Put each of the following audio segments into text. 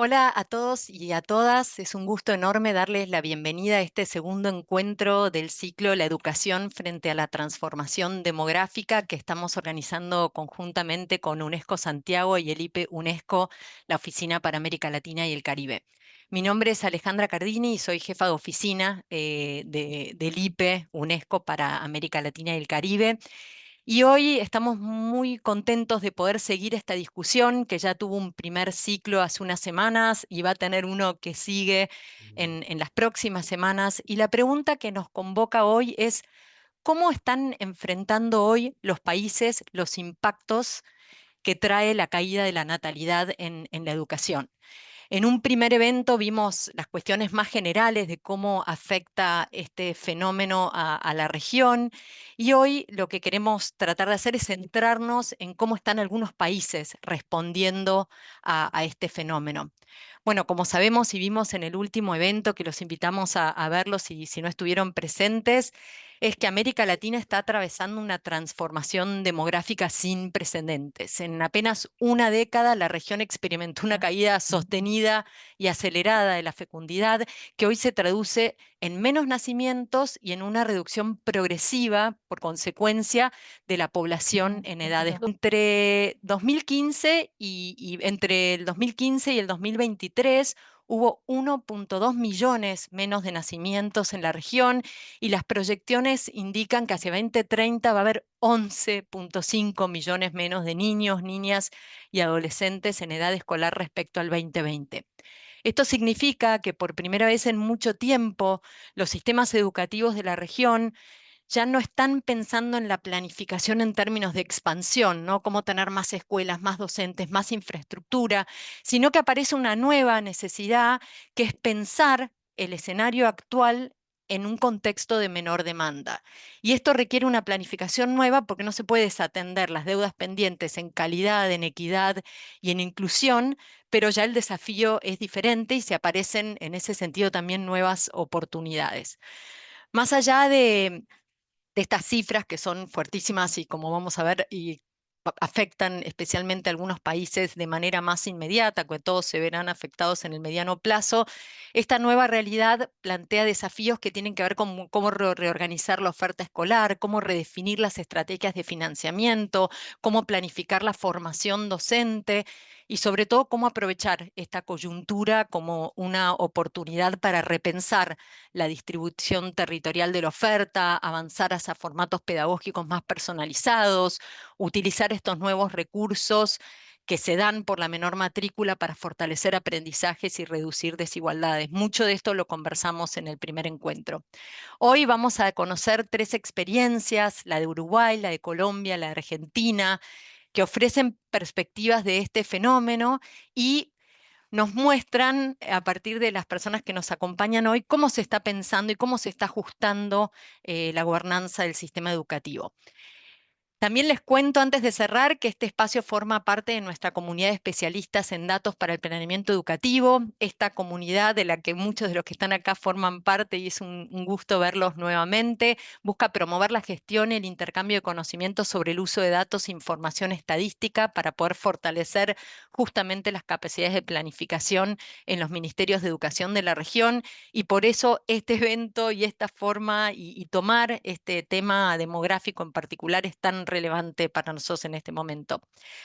Hola a todos y a todas. Es un gusto enorme darles la bienvenida a este segundo encuentro del ciclo La educación frente a la transformación demográfica que estamos organizando conjuntamente con UNESCO Santiago y el IPE UNESCO, la Oficina para América Latina y el Caribe. Mi nombre es Alejandra Cardini y soy jefa de oficina del IPE UNESCO para América Latina y el Caribe. Y hoy estamos muy contentos de poder seguir esta discusión que ya tuvo un primer ciclo hace unas semanas y va a tener uno que sigue en las próximas semanas. Y la pregunta que nos convoca hoy es, ¿cómo están enfrentando hoy los países los impactos que trae la caída de la natalidad en la educación? En un primer evento vimos las cuestiones más generales de cómo afecta este fenómeno a la región y hoy lo que queremos tratar de hacer es centrarnos en cómo están algunos países respondiendo a este fenómeno. Bueno, como sabemos y vimos en el último evento que los invitamos a verlo si no estuvieron presentes, es que América Latina está atravesando una transformación demográfica sin precedentes. En apenas una década, la región experimentó una caída sostenida y acelerada de la fecundidad, que hoy se traduce en menos nacimientos y en una reducción progresiva, por consecuencia, de la población en edades. Entre el 2015 y el 2023 hubo 1,2 millones menos de nacimientos en la región y las proyecciones indican que hacia 2030 va a haber 11,5 millones menos de niños, niñas y adolescentes en edad escolar respecto al 2020. Esto significa que por primera vez en mucho tiempo los sistemas educativos de la región ya no están pensando en la planificación en términos de expansión, ¿no? Cómo tener más escuelas, más docentes, más infraestructura, sino que aparece una nueva necesidad que es pensar el escenario actual en un contexto de menor demanda. Y esto requiere una planificación nueva porque no se puede desatender las deudas pendientes en calidad, en equidad y en inclusión, pero ya el desafío es diferente y se aparecen en ese sentido también nuevas oportunidades. Más allá de estas cifras que son fuertísimas y como vamos a ver, y afectan especialmente a algunos países de manera más inmediata, que todos se verán afectados en el mediano plazo, esta nueva realidad plantea desafíos que tienen que ver con cómo reorganizar la oferta escolar, cómo redefinir las estrategias de financiamiento, cómo planificar la formación docente y sobre todo cómo aprovechar esta coyuntura como una oportunidad para repensar la distribución territorial de la oferta, avanzar hacia formatos pedagógicos más personalizados, utilizar estos nuevos recursos que se dan por la menor matrícula para fortalecer aprendizajes y reducir desigualdades. Mucho de esto lo conversamos en el primer encuentro. Hoy vamos a conocer tres experiencias, la de Uruguay, la de Colombia, la de Argentina, que ofrecen perspectivas de este fenómeno y nos muestran a partir de las personas que nos acompañan hoy cómo se está pensando y cómo se está ajustando la gobernanza del sistema educativo. También les cuento antes de cerrar que este espacio forma parte de nuestra comunidad de especialistas en datos para el planeamiento educativo, esta comunidad de la que muchos de los que están acá forman parte y es un gusto verlos nuevamente. Busca promover la gestión y el intercambio de conocimientos sobre el uso de datos e información estadística para poder fortalecer justamente las capacidades de planificación en los ministerios de educación de la región y por eso este evento y esta forma y tomar este tema demográfico en particular es tan relevante para nosotros en este momento.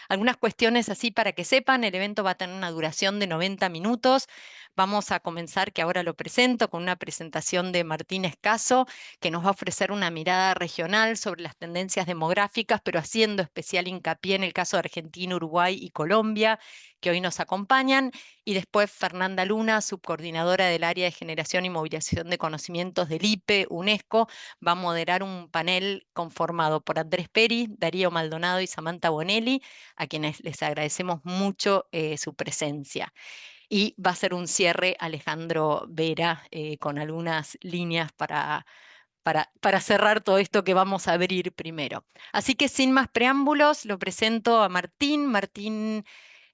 Algunas cuestiones así para que sepan, el evento va a tener una duración de 90 minutos. Vamos a comenzar, que ahora lo presento, con una presentación de Martín Escaso, que nos va a ofrecer una mirada regional sobre las tendencias demográficas, pero haciendo especial hincapié en el caso de Argentina, Uruguay y Colombia, que hoy nos acompañan. Y después Fernanda Luna, subcoordinadora del área de generación y movilización de conocimientos del IPE, UNESCO, va a moderar un panel conformado por Andrés Peri, Darío Maldonado y Samantha Bonelli, a quienes les agradecemos mucho su presencia. Y va a ser un cierre Alejandro Vera con algunas líneas para cerrar todo esto que vamos a abrir primero. Así que sin más preámbulos, lo presento a Martín. Martín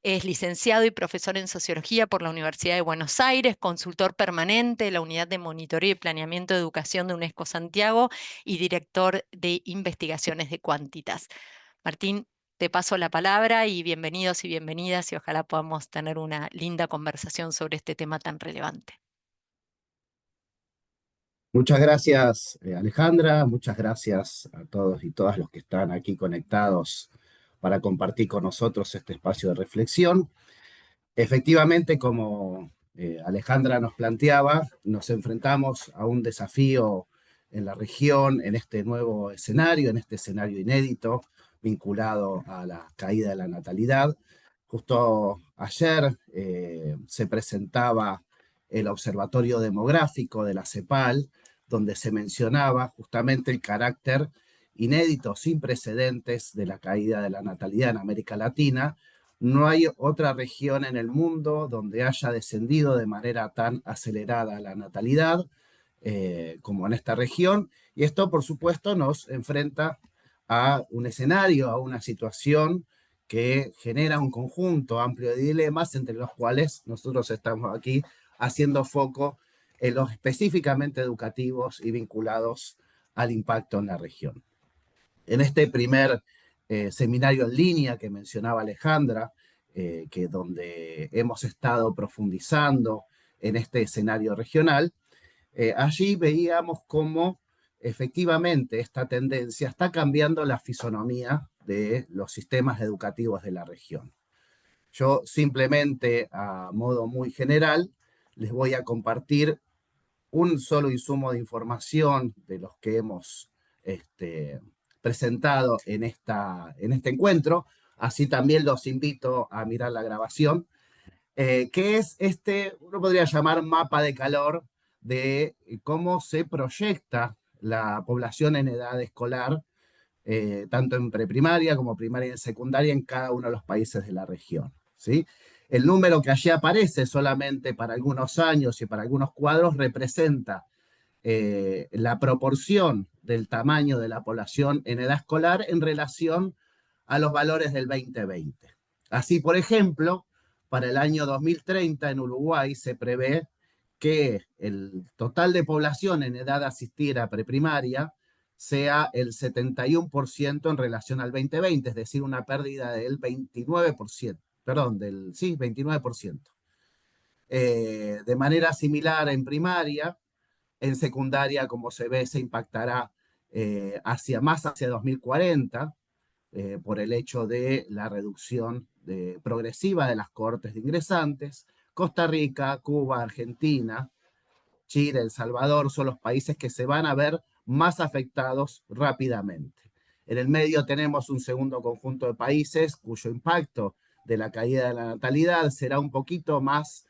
es licenciado y profesor en Sociología por la Universidad de Buenos Aires, consultor permanente de la Unidad de Monitoreo y Planeamiento de Educación de UNESCO Santiago y director de investigaciones de Quantitas. Martín, te paso la palabra y bienvenidos y bienvenidas y ojalá podamos tener una linda conversación sobre este tema tan relevante. Muchas gracias, Alejandra. Muchas gracias a todos y todas los que están aquí conectados para compartir con nosotros este espacio de reflexión. Efectivamente, como Alejandra nos planteaba, nos enfrentamos a un desafío en la región, en este nuevo escenario, en este escenario inédito vinculado a la caída de la natalidad. Justo ayer se presentaba el Observatorio Demográfico de la CEPAL, donde se mencionaba justamente el carácter inédito, sin precedentes, de la caída de la natalidad en América Latina. No hay otra región en el mundo donde haya descendido de manera tan acelerada la natalidad como en esta región. Y esto, por supuesto, nos enfrenta a un escenario, a una situación que genera un conjunto amplio de dilemas, entre los cuales nosotros estamos aquí haciendo foco en los específicamente educativos y vinculados al impacto en la región. En este primer seminario en línea que mencionaba Alejandra, que donde hemos estado profundizando en este escenario regional, allí veíamos cómo efectivamente esta tendencia está cambiando la fisonomía de los sistemas educativos de la región. Yo simplemente, a modo muy general, les voy a compartir un solo insumo de información de los que hemos presentado en este encuentro. Así también los invito a mirar la grabación, que es uno podría llamar mapa de calor de cómo se proyecta la población en edad escolar, tanto en preprimaria como primaria y secundaria en cada uno de los países de la región, ¿sí? El número que allí aparece solamente para algunos años y para algunos cuadros representa la proporción del tamaño de la población en edad escolar en relación a los valores del 2020. Así, por ejemplo, para el año 2030 en Uruguay se prevé que el total de población en edad de asistir a preprimaria sea el 71% en relación al 2020, es decir, una pérdida del 29%, perdón, sí, 29%. De manera similar en primaria, en secundaria, como se ve, se impactará más hacia 2040 por el hecho de la reducción progresiva de las cohortes de ingresantes. Costa Rica, Cuba, Argentina, Chile, El Salvador son los países que se van a ver más afectados rápidamente. En el medio tenemos un segundo conjunto de países cuyo impacto de la caída de la natalidad será un poquito más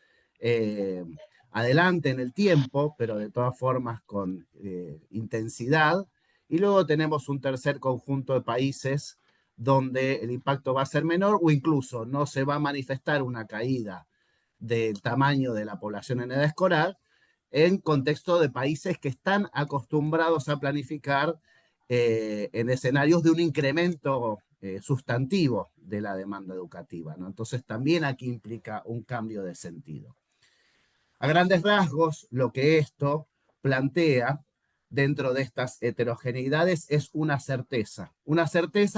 adelante en el tiempo, pero de todas formas con intensidad. Y luego tenemos un tercer conjunto de países donde el impacto va a ser menor o incluso no se va a manifestar una caída del tamaño de la población en edad escolar, en contexto de países que están acostumbrados a planificar en escenarios de un incremento sustantivo de la demanda educativa, ¿no? Entonces también aquí implica un cambio de sentido. A grandes rasgos, lo que esto plantea dentro de estas heterogeneidades es una certeza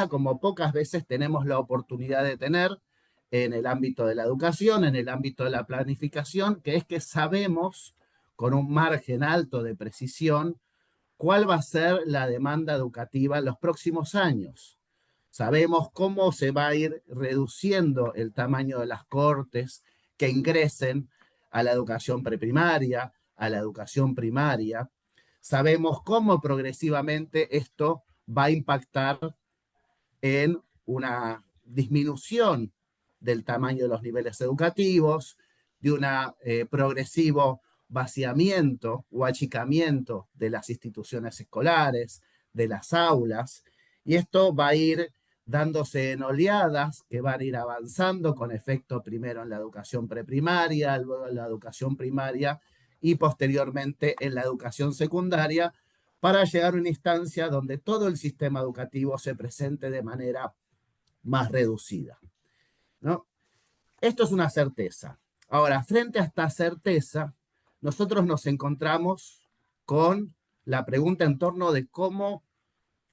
como pocas veces tenemos la oportunidad de tener en el ámbito de la educación, en el ámbito de la planificación, que es que sabemos con un margen alto de precisión cuál va a ser la demanda educativa en los próximos años. Sabemos cómo se va a ir reduciendo el tamaño de las cohortes que ingresen a la educación preprimaria, a la educación primaria. Sabemos cómo progresivamente esto va a impactar en una disminución del tamaño de los niveles educativos, de un progresivo vaciamiento o achicamiento de las instituciones escolares, de las aulas, y esto va a ir dándose en oleadas que van a ir avanzando con efecto primero en la educación preprimaria, luego en la educación primaria y posteriormente en la educación secundaria, para llegar a una instancia donde todo el sistema educativo se presente de manera más reducida, ¿no? Esto es una certeza. Ahora, frente a esta certeza, nosotros nos encontramos con la pregunta en torno de cómo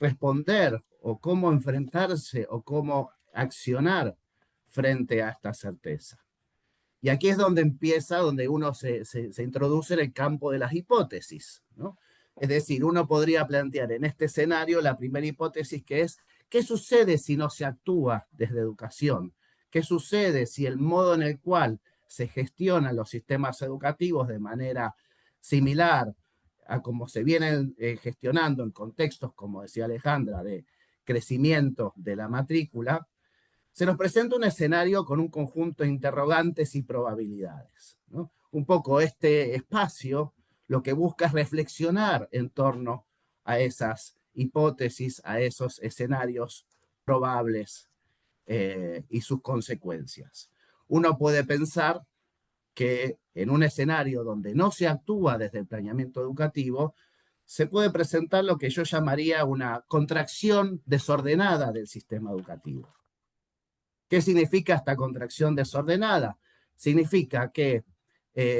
responder o cómo enfrentarse o cómo accionar frente a esta certeza? Y aquí es donde empieza, donde uno se introduce en el campo de las hipótesis, ¿no? Es decir, uno podría plantear en este escenario la primera hipótesis, que es: ¿qué sucede si no se actúa desde educación? ¿Qué sucede si el modo en el cual se gestionan los sistemas educativos de manera similar a como se vienen gestionando en contextos, como decía Alejandra, de crecimiento de la matrícula? Se nos presenta un escenario con un conjunto de interrogantes y probabilidades, ¿no? Un poco este espacio lo que busca es reflexionar en torno a esas hipótesis, a esos escenarios probables y sus consecuencias. Uno puede pensar que en un escenario donde no se actúa desde el planeamiento educativo, se puede presentar lo que yo llamaría una contracción desordenada del sistema educativo. ¿Qué significa esta contracción desordenada? Significa que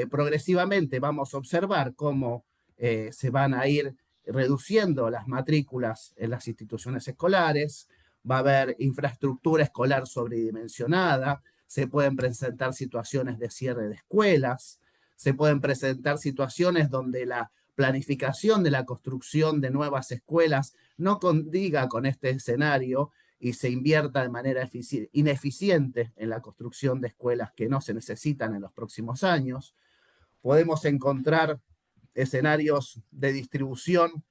progresivamente vamos a observar cómo se van a ir reduciendo las matrículas en las instituciones escolares, va a haber infraestructura escolar sobredimensionada, se pueden presentar situaciones de cierre de escuelas, se pueden presentar situaciones donde la planificación de la construcción de nuevas escuelas no condiga con este escenario y se invierta de manera ineficiente en la construcción de escuelas que no se necesitan en los próximos años. Podemos encontrar escenarios de distribución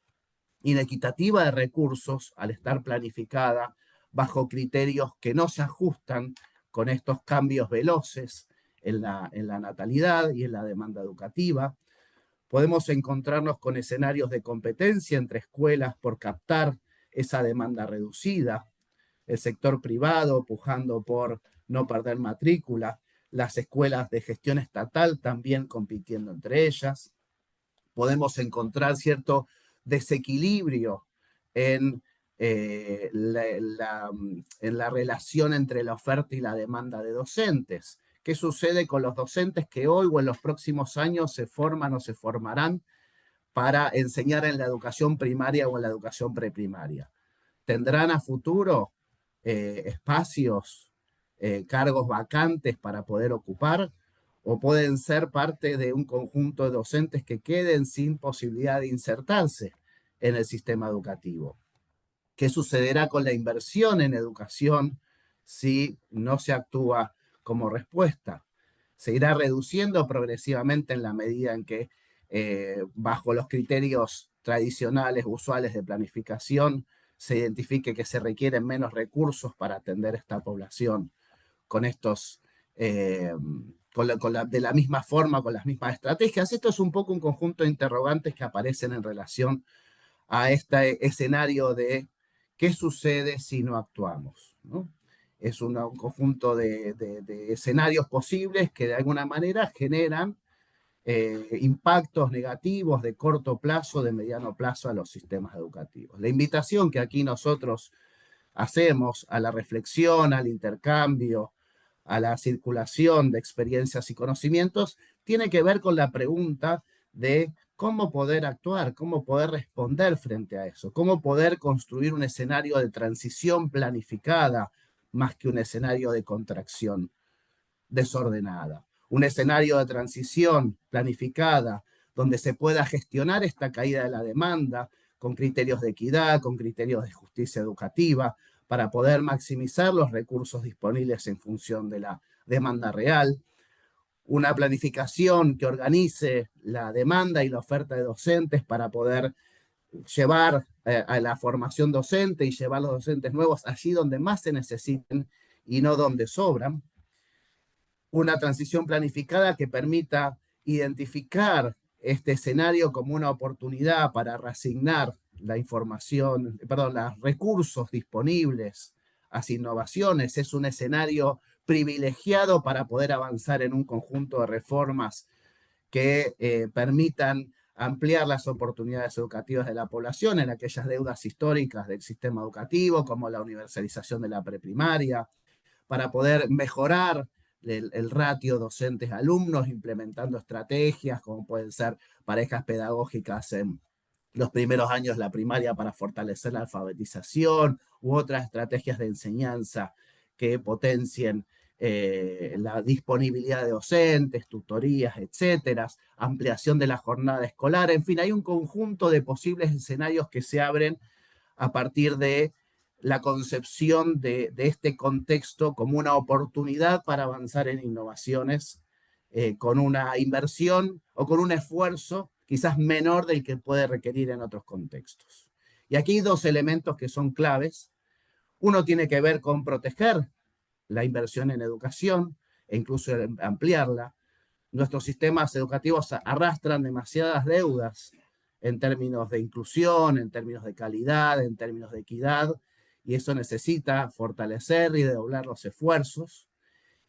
inequitativa de recursos al estar planificada bajo criterios que no se ajustan con estos cambios veloces en la natalidad y en la demanda educativa. Podemos encontrarnos con escenarios de competencia entre escuelas por captar esa demanda reducida, el sector privado pujando por no perder matrícula, las escuelas de gestión estatal también compitiendo entre ellas. Podemos encontrar cierto desequilibrio en, en la relación entre la oferta y la demanda de docentes. ¿Qué sucede con los docentes que hoy o en los próximos años se forman o se formarán para enseñar en la educación primaria o en la educación preprimaria? ¿Tendrán a futuro espacios, cargos vacantes para poder ocupar? ¿O pueden ser parte de un conjunto de docentes que queden sin posibilidad de insertarse en el sistema educativo? ¿Qué sucederá con la inversión en educación si no se actúa como respuesta? Se irá reduciendo progresivamente en la medida en que, bajo los criterios tradicionales, usuales de planificación, se identifique que se requieren menos recursos para atender esta población con estos, de la misma forma, con las mismas estrategias. Esto es un poco un conjunto de interrogantes que aparecen en relación a este escenario de qué sucede si no actuamos, ¿no? Es un conjunto de escenarios posibles que de alguna manera generan impactos negativos de corto plazo, de mediano plazo a los sistemas educativos. La invitación que aquí nosotros hacemos a la reflexión, al intercambio, a la circulación de experiencias y conocimientos, tiene que ver con la pregunta de cómo poder actuar, cómo poder responder frente a eso, cómo poder construir un escenario de transición planificada más que un escenario de contracción desordenada. Un escenario de transición planificada donde se pueda gestionar esta caída de la demanda con criterios de equidad, con criterios de justicia educativa, para poder maximizar los recursos disponibles en función de la demanda real. Una planificación que organice la demanda y la oferta de docentes para poder llevar a la formación docente y llevar los docentes nuevos allí donde más se necesiten y no donde sobran. Una transición planificada que permita identificar este escenario como una oportunidad para reasignar la información, perdón, los recursos disponibles hacia innovaciones. Es un escenario privilegiado para poder avanzar en un conjunto de reformas que permitan ampliar las oportunidades educativas de la población en aquellas deudas históricas del sistema educativo, como la universalización de la preprimaria, para poder mejorar el ratio docentes-alumnos, implementando estrategias como pueden ser parejas pedagógicas en los primeros años de la primaria para fortalecer la alfabetización u otras estrategias de enseñanza que potencien la disponibilidad de docentes, tutorías, etcétera, ampliación de la jornada escolar, en fin, hay un conjunto de posibles escenarios que se abren a partir de la concepción de este contexto como una oportunidad para avanzar en innovaciones con una inversión o con un esfuerzo quizás menor del que puede requerir en otros contextos. Y aquí hay dos elementos que son claves. Uno tiene que ver con proteger la inversión en educación e incluso ampliarla. Nuestros sistemas educativos arrastran demasiadas deudas en términos de inclusión, en términos de calidad, en términos de equidad, y eso necesita fortalecer y doblar los esfuerzos.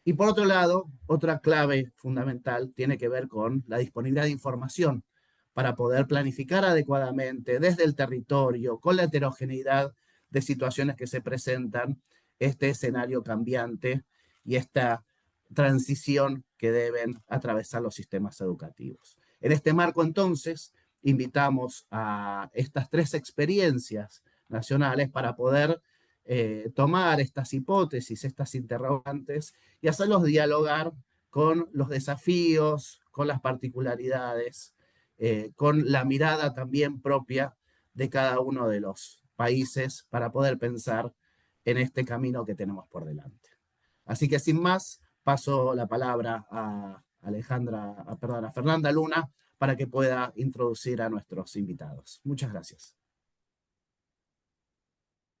Y por otro lado, otra clave fundamental tiene que ver con la disponibilidad de información para poder planificar adecuadamente desde el territorio, con la heterogeneidad de situaciones que se presentan, este escenario cambiante y esta transición que deben atravesar los sistemas educativos. En este marco, entonces, invitamos a estas tres experiencias nacionales para poder tomar estas hipótesis, estas interrogantes y hacerlos dialogar con los desafíos, con las particularidades, con la mirada también propia de cada uno de los países para poder pensar en este camino que tenemos por delante. Así que sin más, paso la palabra a a Fernanda Luna para que pueda introducir a nuestros invitados. Muchas gracias.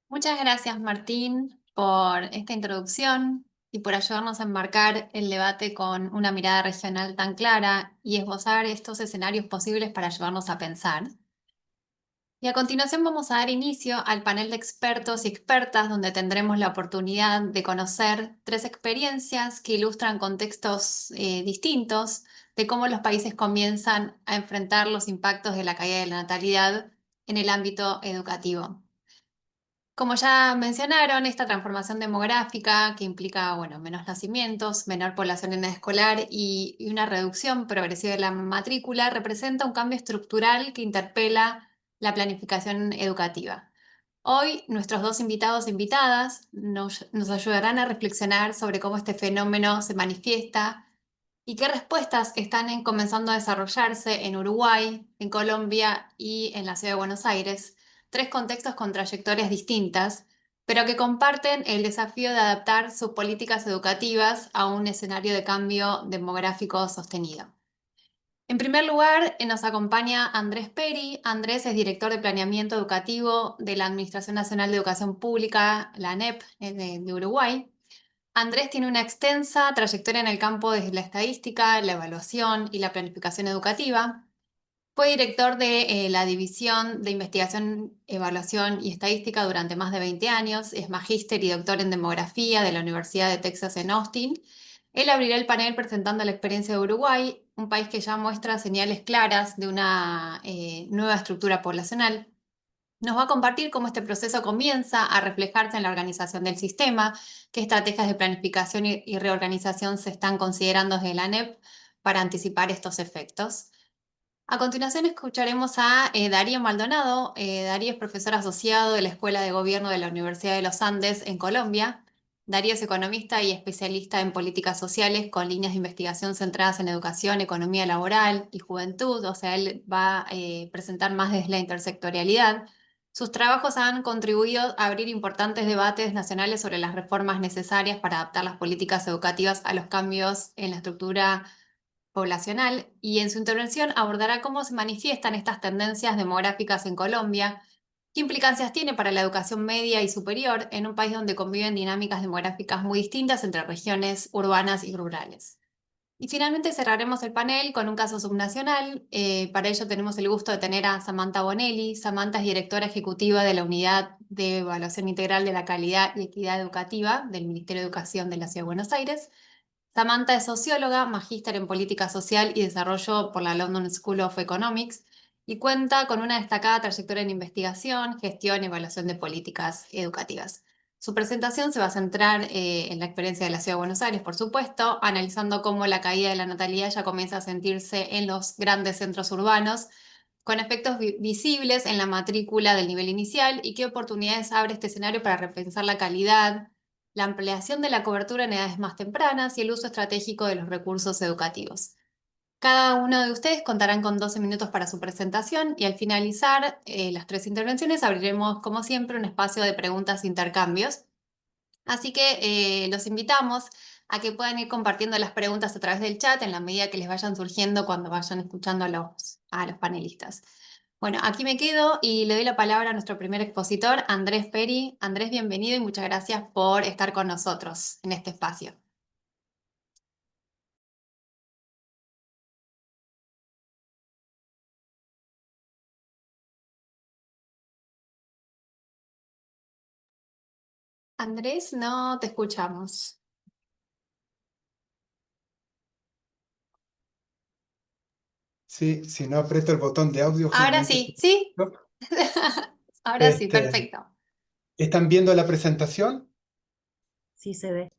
Muchas gracias, Martín, por esta introducción y por ayudarnos a enmarcar el debate con una mirada regional tan clara y esbozar estos escenarios posibles para ayudarnos a pensar. Y a continuación vamos a dar inicio al panel de expertos y expertas donde tendremos la oportunidad de conocer tres experiencias que ilustran contextos distintos de cómo los países comienzan a enfrentar los impactos de la caída de la natalidad en el ámbito educativo. Como ya mencionaron, esta transformación demográfica que implica, bueno, menos nacimientos, menor población en edad escolar y una reducción progresiva de la matrícula representa un cambio estructural que interpela la planificación educativa. Hoy nuestros dos invitados e invitadas nos ayudarán a reflexionar sobre cómo este fenómeno se manifiesta y qué respuestas están comenzando a desarrollarse en Uruguay, en Colombia y en la ciudad de Buenos Aires, tres contextos con trayectorias distintas, pero que comparten el desafío de adaptar sus políticas educativas a un escenario de cambio demográfico sostenido. En primer lugar, nos acompaña Andrés Peri. Andrés es director de Planeamiento Educativo de la Administración Nacional de Educación Pública, la ANEP, de Uruguay. Andrés tiene una extensa trayectoria en el campo de la estadística, la evaluación y la planificación educativa. Fue director de la División de Investigación, Evaluación y Estadística durante más de 20 años. Es magíster y doctor en demografía de la Universidad de Texas en Austin. Él abrirá el panel presentando la experiencia de Uruguay, un país que ya muestra señales claras de una nueva estructura poblacional. Nos va a compartir cómo este proceso comienza a reflejarse en la organización del sistema, qué estrategias de planificación y reorganización se están considerando desde la ANEP para anticipar estos efectos. A continuación escucharemos a Darío Maldonado. Darío es profesor asociado de la Escuela de Gobierno de la Universidad de los Andes en Colombia. Darío es economista y especialista en políticas sociales con líneas de investigación centradas en educación, economía laboral y juventud. O sea, él va a presentar más desde la intersectorialidad. Sus trabajos han contribuido a abrir importantes debates nacionales sobre las reformas necesarias para adaptar las políticas educativas a los cambios en la estructura poblacional y en su intervención abordará cómo se manifiestan estas tendencias demográficas en Colombia, qué implicancias tiene para la educación media y superior en un país donde conviven dinámicas demográficas muy distintas entre regiones urbanas y rurales. Y finalmente cerraremos el panel con un caso subnacional. Para ello tenemos el gusto de tener a Samantha Bonelli. Samantha es directora ejecutiva de la Unidad de Evaluación Integral de la Calidad y Equidad Educativa del Ministerio de Educación de la Ciudad de Buenos Aires. Samantha es socióloga, magíster en política social y desarrollo por la London School of Economics y cuenta con una destacada trayectoria en investigación, gestión y evaluación de políticas educativas. Su presentación se va a centrar en la experiencia de la Ciudad de Buenos Aires, por supuesto, analizando cómo la caída de la natalidad ya comienza a sentirse en los grandes centros urbanos, con efectos visibles en la matrícula del nivel inicial y qué oportunidades abre este escenario para repensar la calidad, la ampliación de la cobertura en edades más tempranas y el uso estratégico de los recursos educativos. Cada uno de ustedes contarán con 12 minutos para su presentación y al finalizar las 3 intervenciones abriremos, como siempre, un espacio de preguntas e intercambios. Así que los invitamos a que puedan ir compartiendo las preguntas a través del chat en la medida que les vayan surgiendo cuando vayan escuchando a los panelistas. Bueno, aquí me quedo y le doy la palabra a nuestro primer expositor, Andrés Peri. Andrés, bienvenido y muchas gracias por estar con nosotros en este espacio. Andrés, no te escuchamos. Sí, si no aprieto el botón de audio, Ahora generalmente... sí, ¿sí? ¿No? Ahora sí, perfecto. ¿Están viendo la presentación? Sí se ve.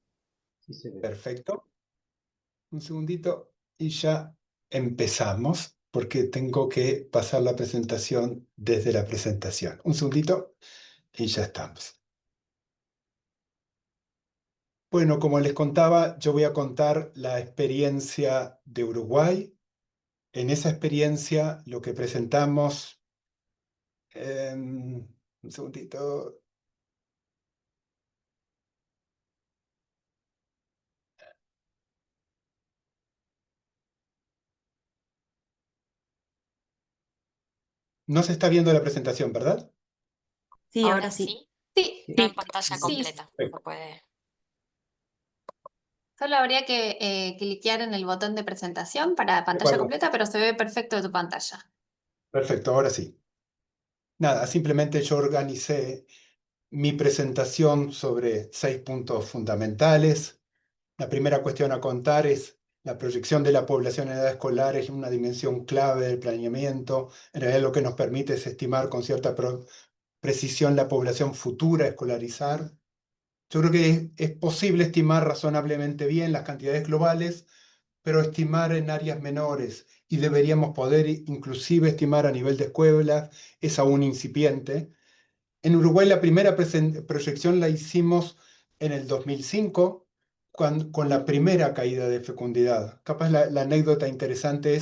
Perfecto. Un segundito y ya empezamos, porque tengo que pasar la presentación desde la presentación. Un segundito y ya estamos. Bueno, como les contaba, yo voy a contar la experiencia de Uruguay. En esa experiencia, lo que presentamos... un segundito. No se está viendo la presentación, ¿verdad? Sí, ahora sí. Sí, Sí. en pantalla completa. Perfecto. Solo habría que cliquear en el botón de presentación para pantalla acuerdo. completa, pero se ve perfecto de tu pantalla. Perfecto, ahora sí. Nada, simplemente yo organicé mi presentación sobre 6 puntos fundamentales. La primera cuestión a contar es la proyección de la población en edad escolar es una dimensión clave del planeamiento. En realidad lo que nos permite es estimar con cierta precisión la población futura a escolarizar. Yo creo que es posible estimar razonablemente bien las cantidades globales, pero estimar en áreas menores, y deberíamos poder inclusive estimar a nivel de escuelas, es aún incipiente. En Uruguay la primera proyección la hicimos en el 2005, con la primera caída de fecundidad. Capaz la anécdota interesante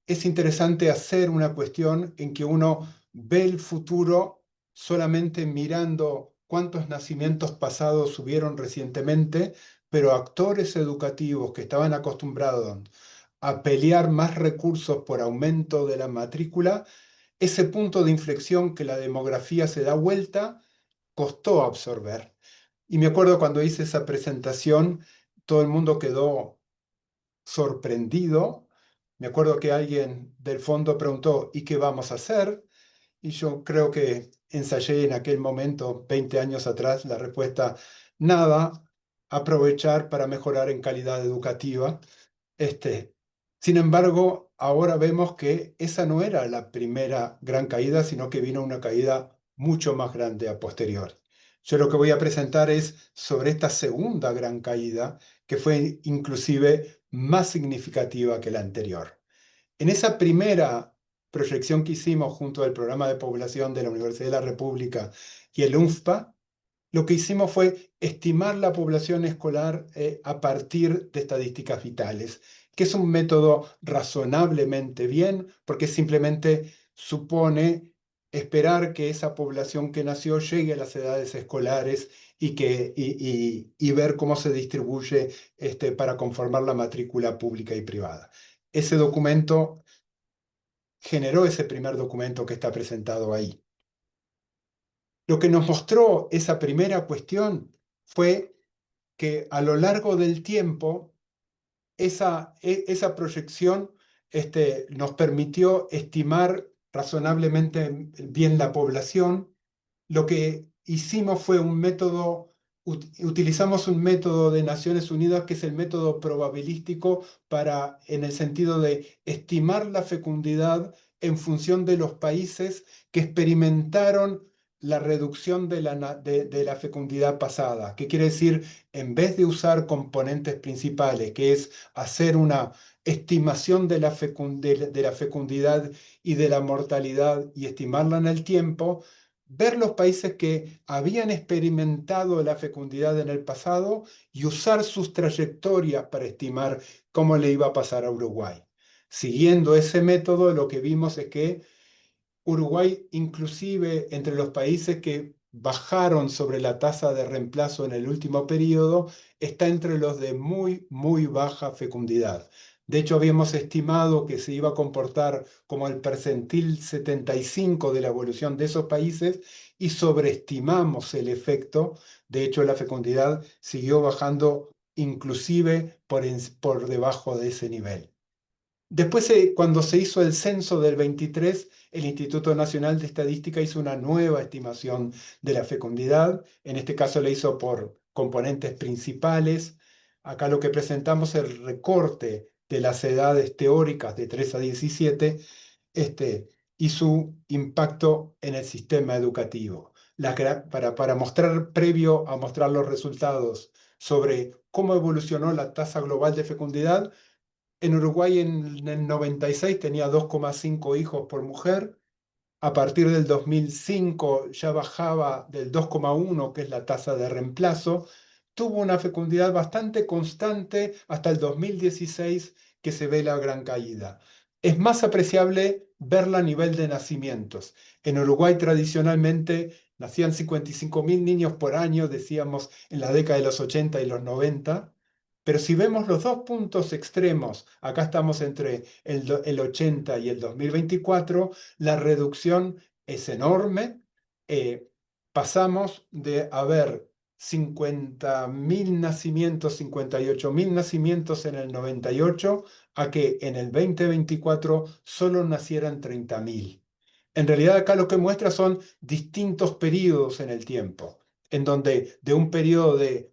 es interesante hacer una cuestión en que uno ve el futuro solamente mirando cuántos nacimientos pasados hubieron recientemente, pero actores educativos que estaban acostumbrados a pelear más recursos por aumento de la matrícula, ese punto de inflexión que la demografía se da vuelta, costó absorber. Y me acuerdo cuando hice esa presentación, todo el mundo quedó sorprendido. Me acuerdo que alguien del fondo preguntó, ¿y qué vamos a hacer? Y yo creo que ensayé en aquel momento, 20 años atrás, la respuesta, nada, aprovechar para mejorar en calidad educativa. Sin embargo, ahora vemos que esa no era la primera gran caída, sino que vino una caída mucho más grande a posterior. Yo lo que voy a presentar es sobre esta segunda gran caída, que fue inclusive más significativa que la anterior. En esa primera proyección que hicimos junto al Programa de Población de la Universidad de la República y el UNFPA, lo que hicimos fue estimar la población escolar a partir de estadísticas vitales, que es un método razonablemente bien, porque simplemente supone esperar que esa población que nació llegue a las edades escolares y ver cómo se distribuye para conformar la matrícula pública y privada. Ese documento generó ese primer documento que está presentado ahí. Lo que nos mostró esa primera cuestión fue que a lo largo del tiempo esa proyección nos permitió estimar razonablemente bien la población. Lo que hicimos fue utilizamos un método de Naciones Unidas que es el método probabilístico en el sentido de estimar la fecundidad en función de los países que experimentaron la reducción de la fecundidad pasada. ¿Qué quiere decir? En vez de usar componentes principales, que es hacer una estimación de la fecundidad y de la mortalidad y estimarla en el tiempo, ver los países que habían experimentado la fecundidad en el pasado y usar sus trayectorias para estimar cómo le iba a pasar a Uruguay. Siguiendo ese método, lo que vimos es que Uruguay, inclusive entre los países que bajaron sobre la tasa de reemplazo en el último periodo, está entre los de muy, muy baja fecundidad. De hecho, habíamos estimado que se iba a comportar como el percentil 75 de la evolución de esos países y sobreestimamos el efecto. De hecho, la fecundidad siguió bajando inclusive por debajo de ese nivel. Después, cuando se hizo el censo del 23, el Instituto Nacional de Estadística hizo una nueva estimación de la fecundidad. En este caso la hizo por componentes principales. Acá lo que presentamos es el recorte de las edades teóricas de 3 a 17 y su impacto en el sistema educativo. Para mostrar, previo a mostrar los resultados sobre cómo evolucionó la tasa global de fecundidad, en Uruguay en el 96 tenía 2,5 hijos por mujer. A partir del 2005 ya bajaba del 2,1, que es la tasa de reemplazo. Tuvo una fecundidad bastante constante hasta el 2016, que se ve la gran caída. Es más apreciable verla a nivel de nacimientos. En Uruguay tradicionalmente nacían 55.000 niños por año, decíamos en la década de los 80 y los 90. Pero si vemos los dos puntos extremos, acá estamos entre el 80 y el 2024, la reducción es enorme. Pasamos de haber 50.000 nacimientos, 58.000 nacimientos en el 98, a que en el 2024 solo nacieran 30.000. En realidad acá lo que muestra son distintos periodos en el tiempo, en donde de un periodo de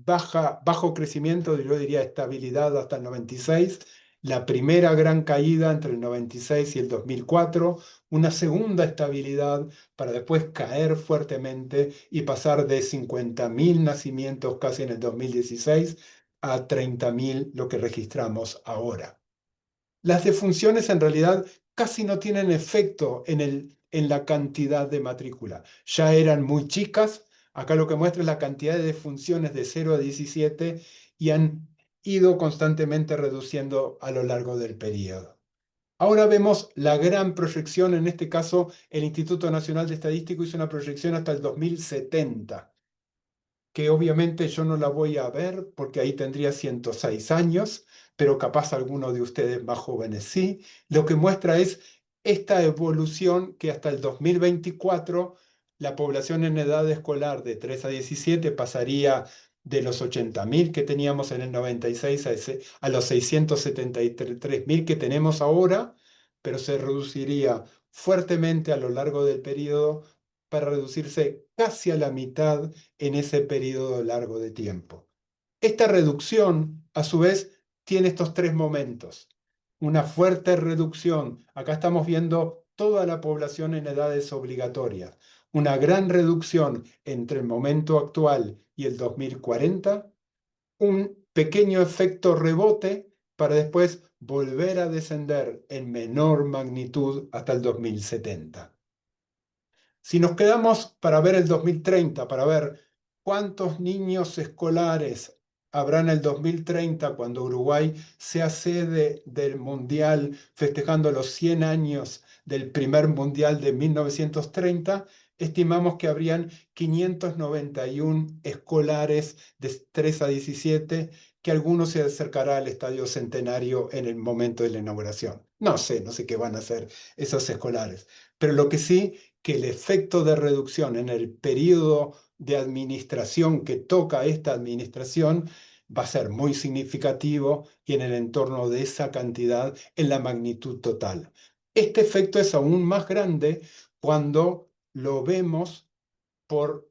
bajo crecimiento, yo diría estabilidad hasta el 96, la primera gran caída entre el 96 y el 2004, una segunda estabilidad para después caer fuertemente y pasar de 50.000 nacimientos casi en el 2016 a 30.000, lo que registramos ahora. Las defunciones en realidad casi no tienen efecto en la cantidad de matrícula. Ya eran muy chicas. Acá lo que muestra es la cantidad de defunciones de 0 a 17 y han ido constantemente reduciendo a lo largo del periodo. Ahora vemos la gran proyección. En este caso, el Instituto Nacional de Estadística hizo una proyección hasta el 2070, que obviamente yo no la voy a ver porque ahí tendría 106 años, pero capaz alguno de ustedes más jóvenes sí. Lo que muestra es esta evolución que hasta el 2024 la población en edad escolar de 3 a 17 pasaría de los 80.000 que teníamos en el 96 a los 673.000 que tenemos ahora, pero se reduciría fuertemente a lo largo del periodo para reducirse casi a la mitad en ese periodo largo de tiempo. Esta reducción, a su vez, tiene estos tres momentos. Una fuerte reducción, acá estamos viendo toda la población en edades obligatorias. Una gran reducción entre el momento actual y el 2040. Un pequeño efecto rebote para después volver a descender en menor magnitud hasta el 2070. Si nos quedamos para ver el 2030, para ver cuántos niños escolares habrá en el 2030 cuando Uruguay sea sede del Mundial, festejando los 100 años del primer Mundial de 1930, estimamos que habrían 591 escolares de 3 a 17, que algunos se acercará al Estadio Centenario en el momento de la inauguración. No sé qué van a hacer esos escolares, pero lo que sí, que el efecto de reducción en el periodo de administración que toca esta administración va a ser muy significativo y en el entorno de esa cantidad en la magnitud total. Este efecto es aún más grande cuando lo vemos por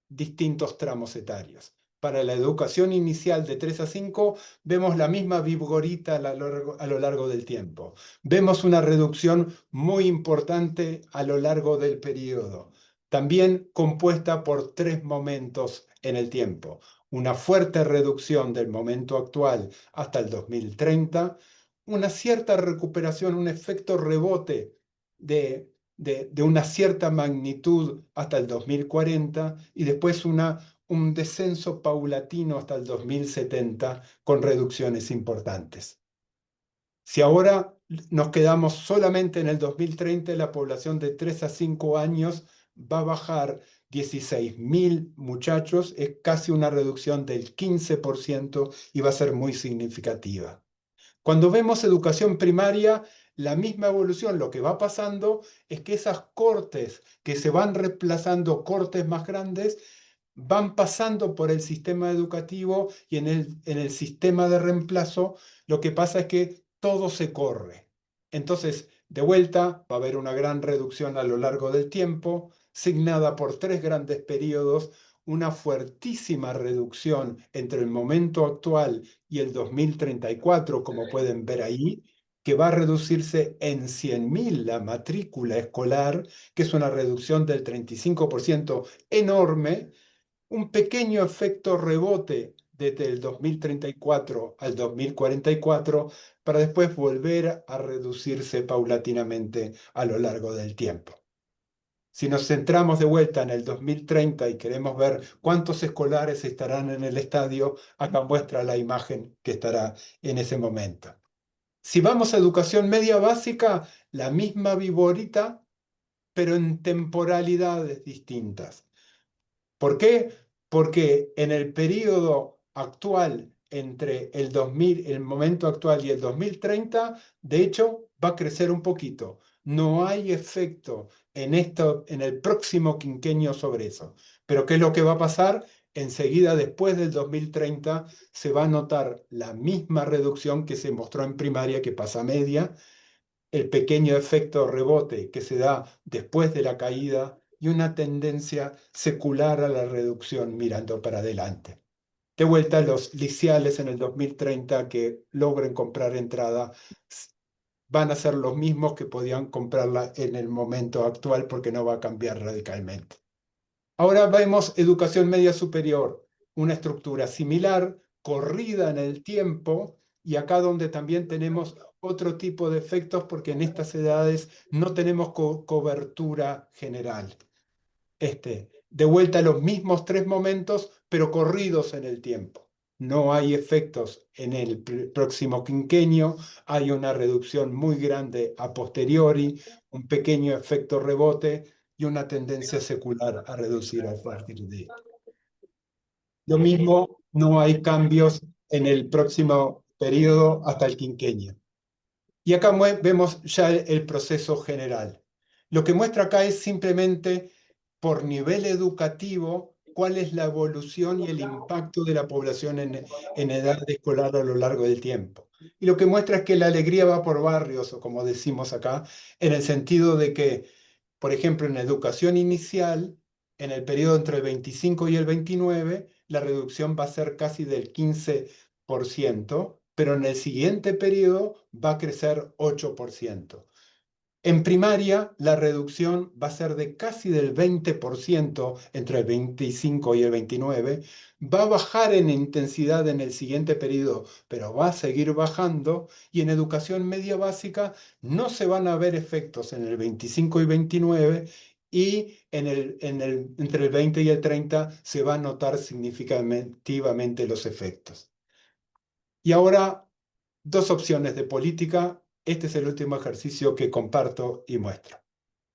distintos tramos etarios. Para la educación inicial de 3 a 5 vemos la misma vigorita a lo largo del tiempo. Vemos una reducción muy importante a lo largo del periodo, también compuesta por tres momentos en el tiempo. Una fuerte reducción del momento actual hasta el 2030, una cierta recuperación, un efecto rebote de de una cierta magnitud hasta el 2040 y después un descenso paulatino hasta el 2070 con reducciones importantes. Si ahora nos quedamos solamente en el 2030, la población de 3 a 5 años va a bajar 16.000 muchachos, es casi una reducción del 15% y va a ser muy significativa. Cuando vemos educación primaria, la misma evolución, lo que va pasando es que esas cortes que se van reemplazando, cortes más grandes, van pasando por el sistema educativo y en el sistema de reemplazo lo que pasa es que todo se corre. Entonces, de vuelta, va a haber una gran reducción a lo largo del tiempo, signada por 3 grandes periodos, una fuertísima reducción entre el momento actual y el 2034, como pueden ver ahí, que va a reducirse en 100.000 la matrícula escolar, que es una reducción del 35% enorme, un pequeño efecto rebote desde el 2034 al 2044, para después volver a reducirse paulatinamente a lo largo del tiempo. Si nos centramos de vuelta en el 2030 y queremos ver cuántos escolares estarán en el estadio, acá muestra la imagen que estará en ese momento. Si vamos a educación media básica, la misma viborita, pero en temporalidades distintas. ¿Por qué? Porque en el periodo actual, entre el momento actual y el 2030, de hecho, va a crecer un poquito. No hay efecto en el próximo quinquenio sobre eso. Pero ¿qué es lo que va a pasar? Enseguida, después del 2030, se va a notar la misma reducción que se mostró en primaria, que pasa a media, el pequeño efecto rebote que se da después de la caída y una tendencia secular a la reducción mirando para adelante. De vuelta, los liceales en el 2030 que logren comprar entrada van a ser los mismos que podían comprarla en el momento actual porque no va a cambiar radicalmente. Ahora vemos educación media superior, una estructura similar, corrida en el tiempo, y acá donde también tenemos otro tipo de efectos porque en estas edades no tenemos cobertura general. De vuelta a los mismos 3 momentos, pero corridos en el tiempo. No hay efectos en el próximo quinquenio, hay una reducción muy grande a posteriori, un pequeño efecto rebote y una tendencia secular a reducir a partir de esto. Lo mismo, no hay cambios en el próximo periodo hasta el quinquenio. Y acá vemos ya el proceso general. Lo que muestra acá es simplemente por nivel educativo cuál es la evolución y el impacto de la población en edad escolar a lo largo del tiempo. Y lo que muestra es que la alegría va por barrios, o como decimos acá, en el sentido de que, por ejemplo, en educación inicial, en el periodo entre el 25 y el 29, la reducción va a ser casi del 15%, pero en el siguiente periodo va a crecer 8%. En primaria, la reducción va a ser de casi del 20% entre el 25 y el 29. Va a bajar en intensidad en el siguiente periodo, pero va a seguir bajando. Y en educación media básica no se van a ver efectos en el 25 y 29. Y entre el 20 y el 30 se van a notar significativamente los efectos. Y ahora, 2 opciones de política. Este es el último ejercicio que comparto y muestro.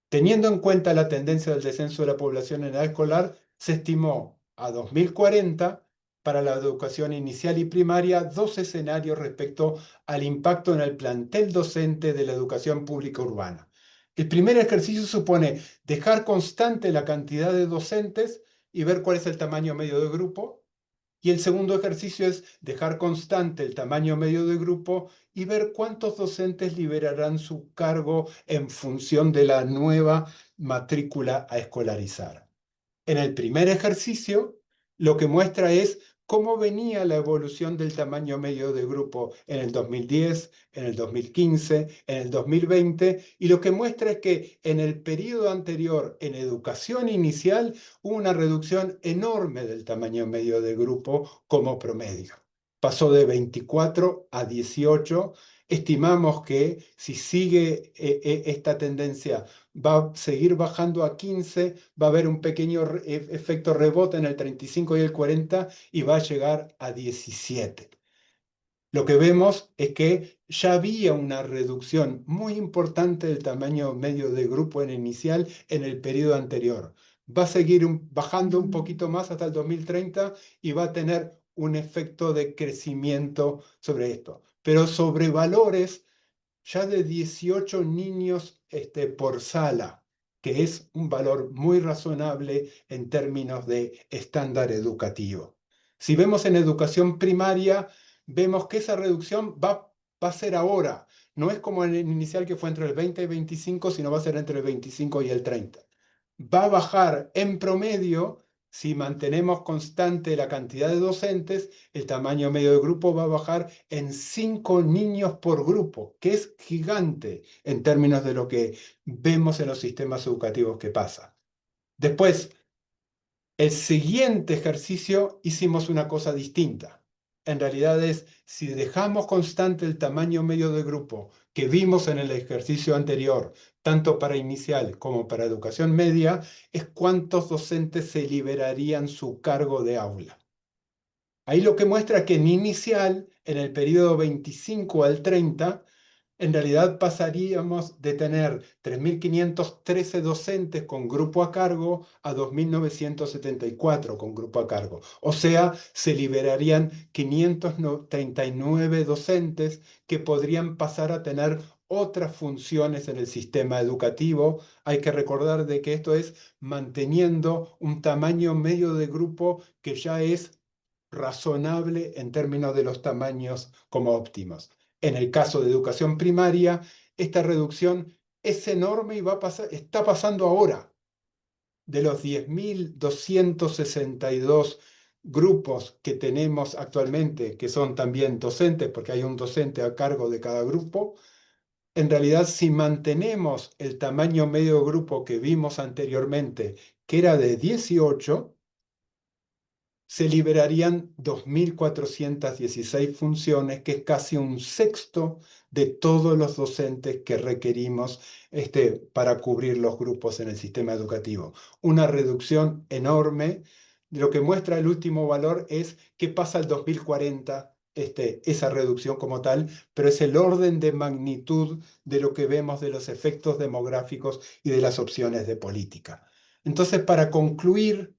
Teniendo en cuenta la tendencia del descenso de la población en edad escolar, se estimó a 2040 para la educación inicial y primaria 2 escenarios respecto al impacto en el plantel docente de la educación pública urbana. El primer ejercicio supone dejar constante la cantidad de docentes y ver cuál es el tamaño medio de grupo. Y el segundo ejercicio es dejar constante el tamaño medio de grupo y ver cuántos docentes liberarán su cargo en función de la nueva matrícula a escolarizar. En el primer ejercicio, lo que muestra es cómo venía la evolución del tamaño medio de grupo en el 2010, en el 2015, en el 2020, y lo que muestra es que en el periodo anterior, en educación inicial, hubo una reducción enorme del tamaño medio de grupo como promedio. pasó de 24 a 18. Estimamos que si sigue esta tendencia va a seguir bajando a 15, va a haber un pequeño efecto rebote en el 35 y el 40 y va a llegar a 17. Lo que vemos es que ya había una reducción muy importante del tamaño medio de grupo en inicial en el periodo anterior. Va a seguir bajando un poquito más hasta el 2030 y va a tener un efecto de crecimiento sobre esto. Pero sobre valores ya de 18 niños por sala, que es un valor muy razonable en términos de estándar educativo. Si vemos en educación primaria, vemos que esa reducción va a ser ahora. No es como en el inicial que fue entre el 20 y 25, sino va a ser entre el 25 y el 30. Va a bajar en promedio, si mantenemos constante la cantidad de docentes, el tamaño medio de grupo va a bajar en 5 niños por grupo, que es gigante en términos de lo que vemos en los sistemas educativos que pasa. Después, el siguiente ejercicio hicimos una cosa distinta. En realidad es, si dejamos constante el tamaño medio de grupo que vimos en el ejercicio anterior, tanto para inicial como para educación media, es cuántos docentes se liberarían su cargo de aula. Ahí lo que muestra que en inicial, en el periodo 25 al 30, en realidad pasaríamos de tener 3.513 docentes con grupo a cargo a 2.974 con grupo a cargo. O sea, se liberarían 539 docentes que podrían pasar a tener otras funciones en el sistema educativo. Hay que recordar de que esto es manteniendo un tamaño medio de grupo que ya es razonable en términos de los tamaños como óptimos. En el caso de educación primaria, esta reducción es enorme y está pasando ahora. De los 10.262 grupos que tenemos actualmente, que son también docentes, porque hay un docente a cargo de cada grupo, en realidad si mantenemos el tamaño medio grupo que vimos anteriormente, que era de 18, se liberarían 2.416 funciones, que es casi un sexto de todos los docentes que requerimos para cubrir los grupos en el sistema educativo. Una reducción enorme. Lo que muestra el último valor es qué pasa al 2040, esa reducción como tal, pero es el orden de magnitud de lo que vemos de los efectos demográficos y de las opciones de política. Entonces, para concluir,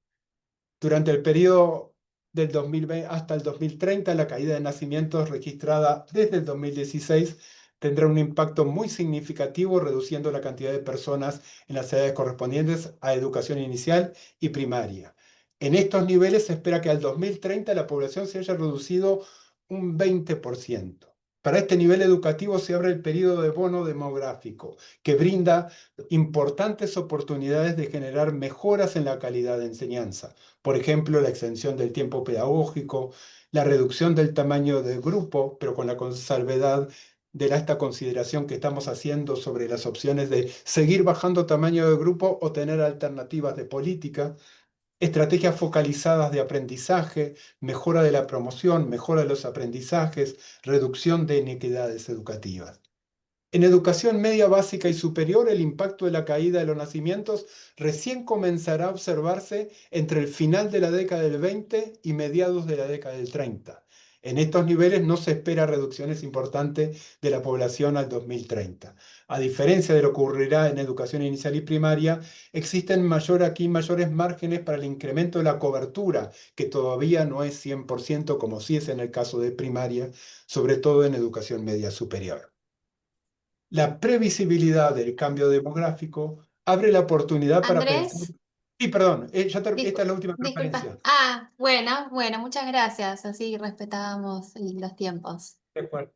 durante el periodo del 2020 hasta el 2030, la caída de nacimientos registrada desde el 2016 tendrá un impacto muy significativo, reduciendo la cantidad de personas en las edades correspondientes a educación inicial y primaria. En estos niveles se espera que al 2030 la población se haya reducido un 20%. Para este nivel educativo se abre el periodo de bono demográfico, que brinda importantes oportunidades de generar mejoras en la calidad de enseñanza. Por ejemplo, la extensión del tiempo pedagógico, la reducción del tamaño del grupo, pero con la salvedad de esta consideración que estamos haciendo sobre las opciones de seguir bajando tamaño de grupo o tener alternativas de política, estrategias focalizadas de aprendizaje, mejora de la promoción, mejora de los aprendizajes, reducción de inequidades educativas. En educación media básica y superior, el impacto de la caída de los nacimientos recién comenzará a observarse entre el final de la década del 20 y mediados de la década del 30. En estos niveles no se espera reducciones importantes de la población al 2030. A diferencia de lo que ocurrirá en educación inicial y primaria, existen aquí mayores márgenes para el incremento de la cobertura, que todavía no es 100% como sí es en el caso de primaria, sobre todo en educación media superior. La previsibilidad del cambio demográfico abre la oportunidad para pensar. Andrés, Sí, perdón, esta es la última disculpa. referencia. Bueno, muchas gracias. Así respetábamos los tiempos. De acuerdo.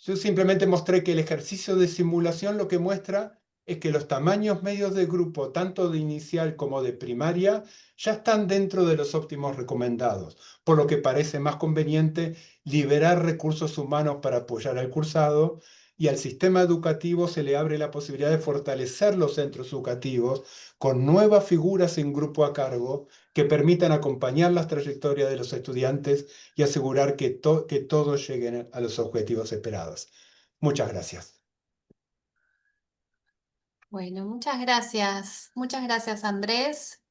Yo simplemente mostré que el ejercicio de simulación lo que muestra es que los tamaños medios de grupo, tanto de inicial como de primaria, ya están dentro de los óptimos recomendados, por lo que parece más conveniente liberar recursos humanos para apoyar al cursado, y al sistema educativo se le abre la posibilidad de fortalecer los centros educativos con nuevas figuras en grupo a cargo que permitan acompañar las trayectorias de los estudiantes y asegurar que todos lleguen a los objetivos esperados. Muchas gracias. Bueno, muchas gracias. Muchas gracias, Andrés.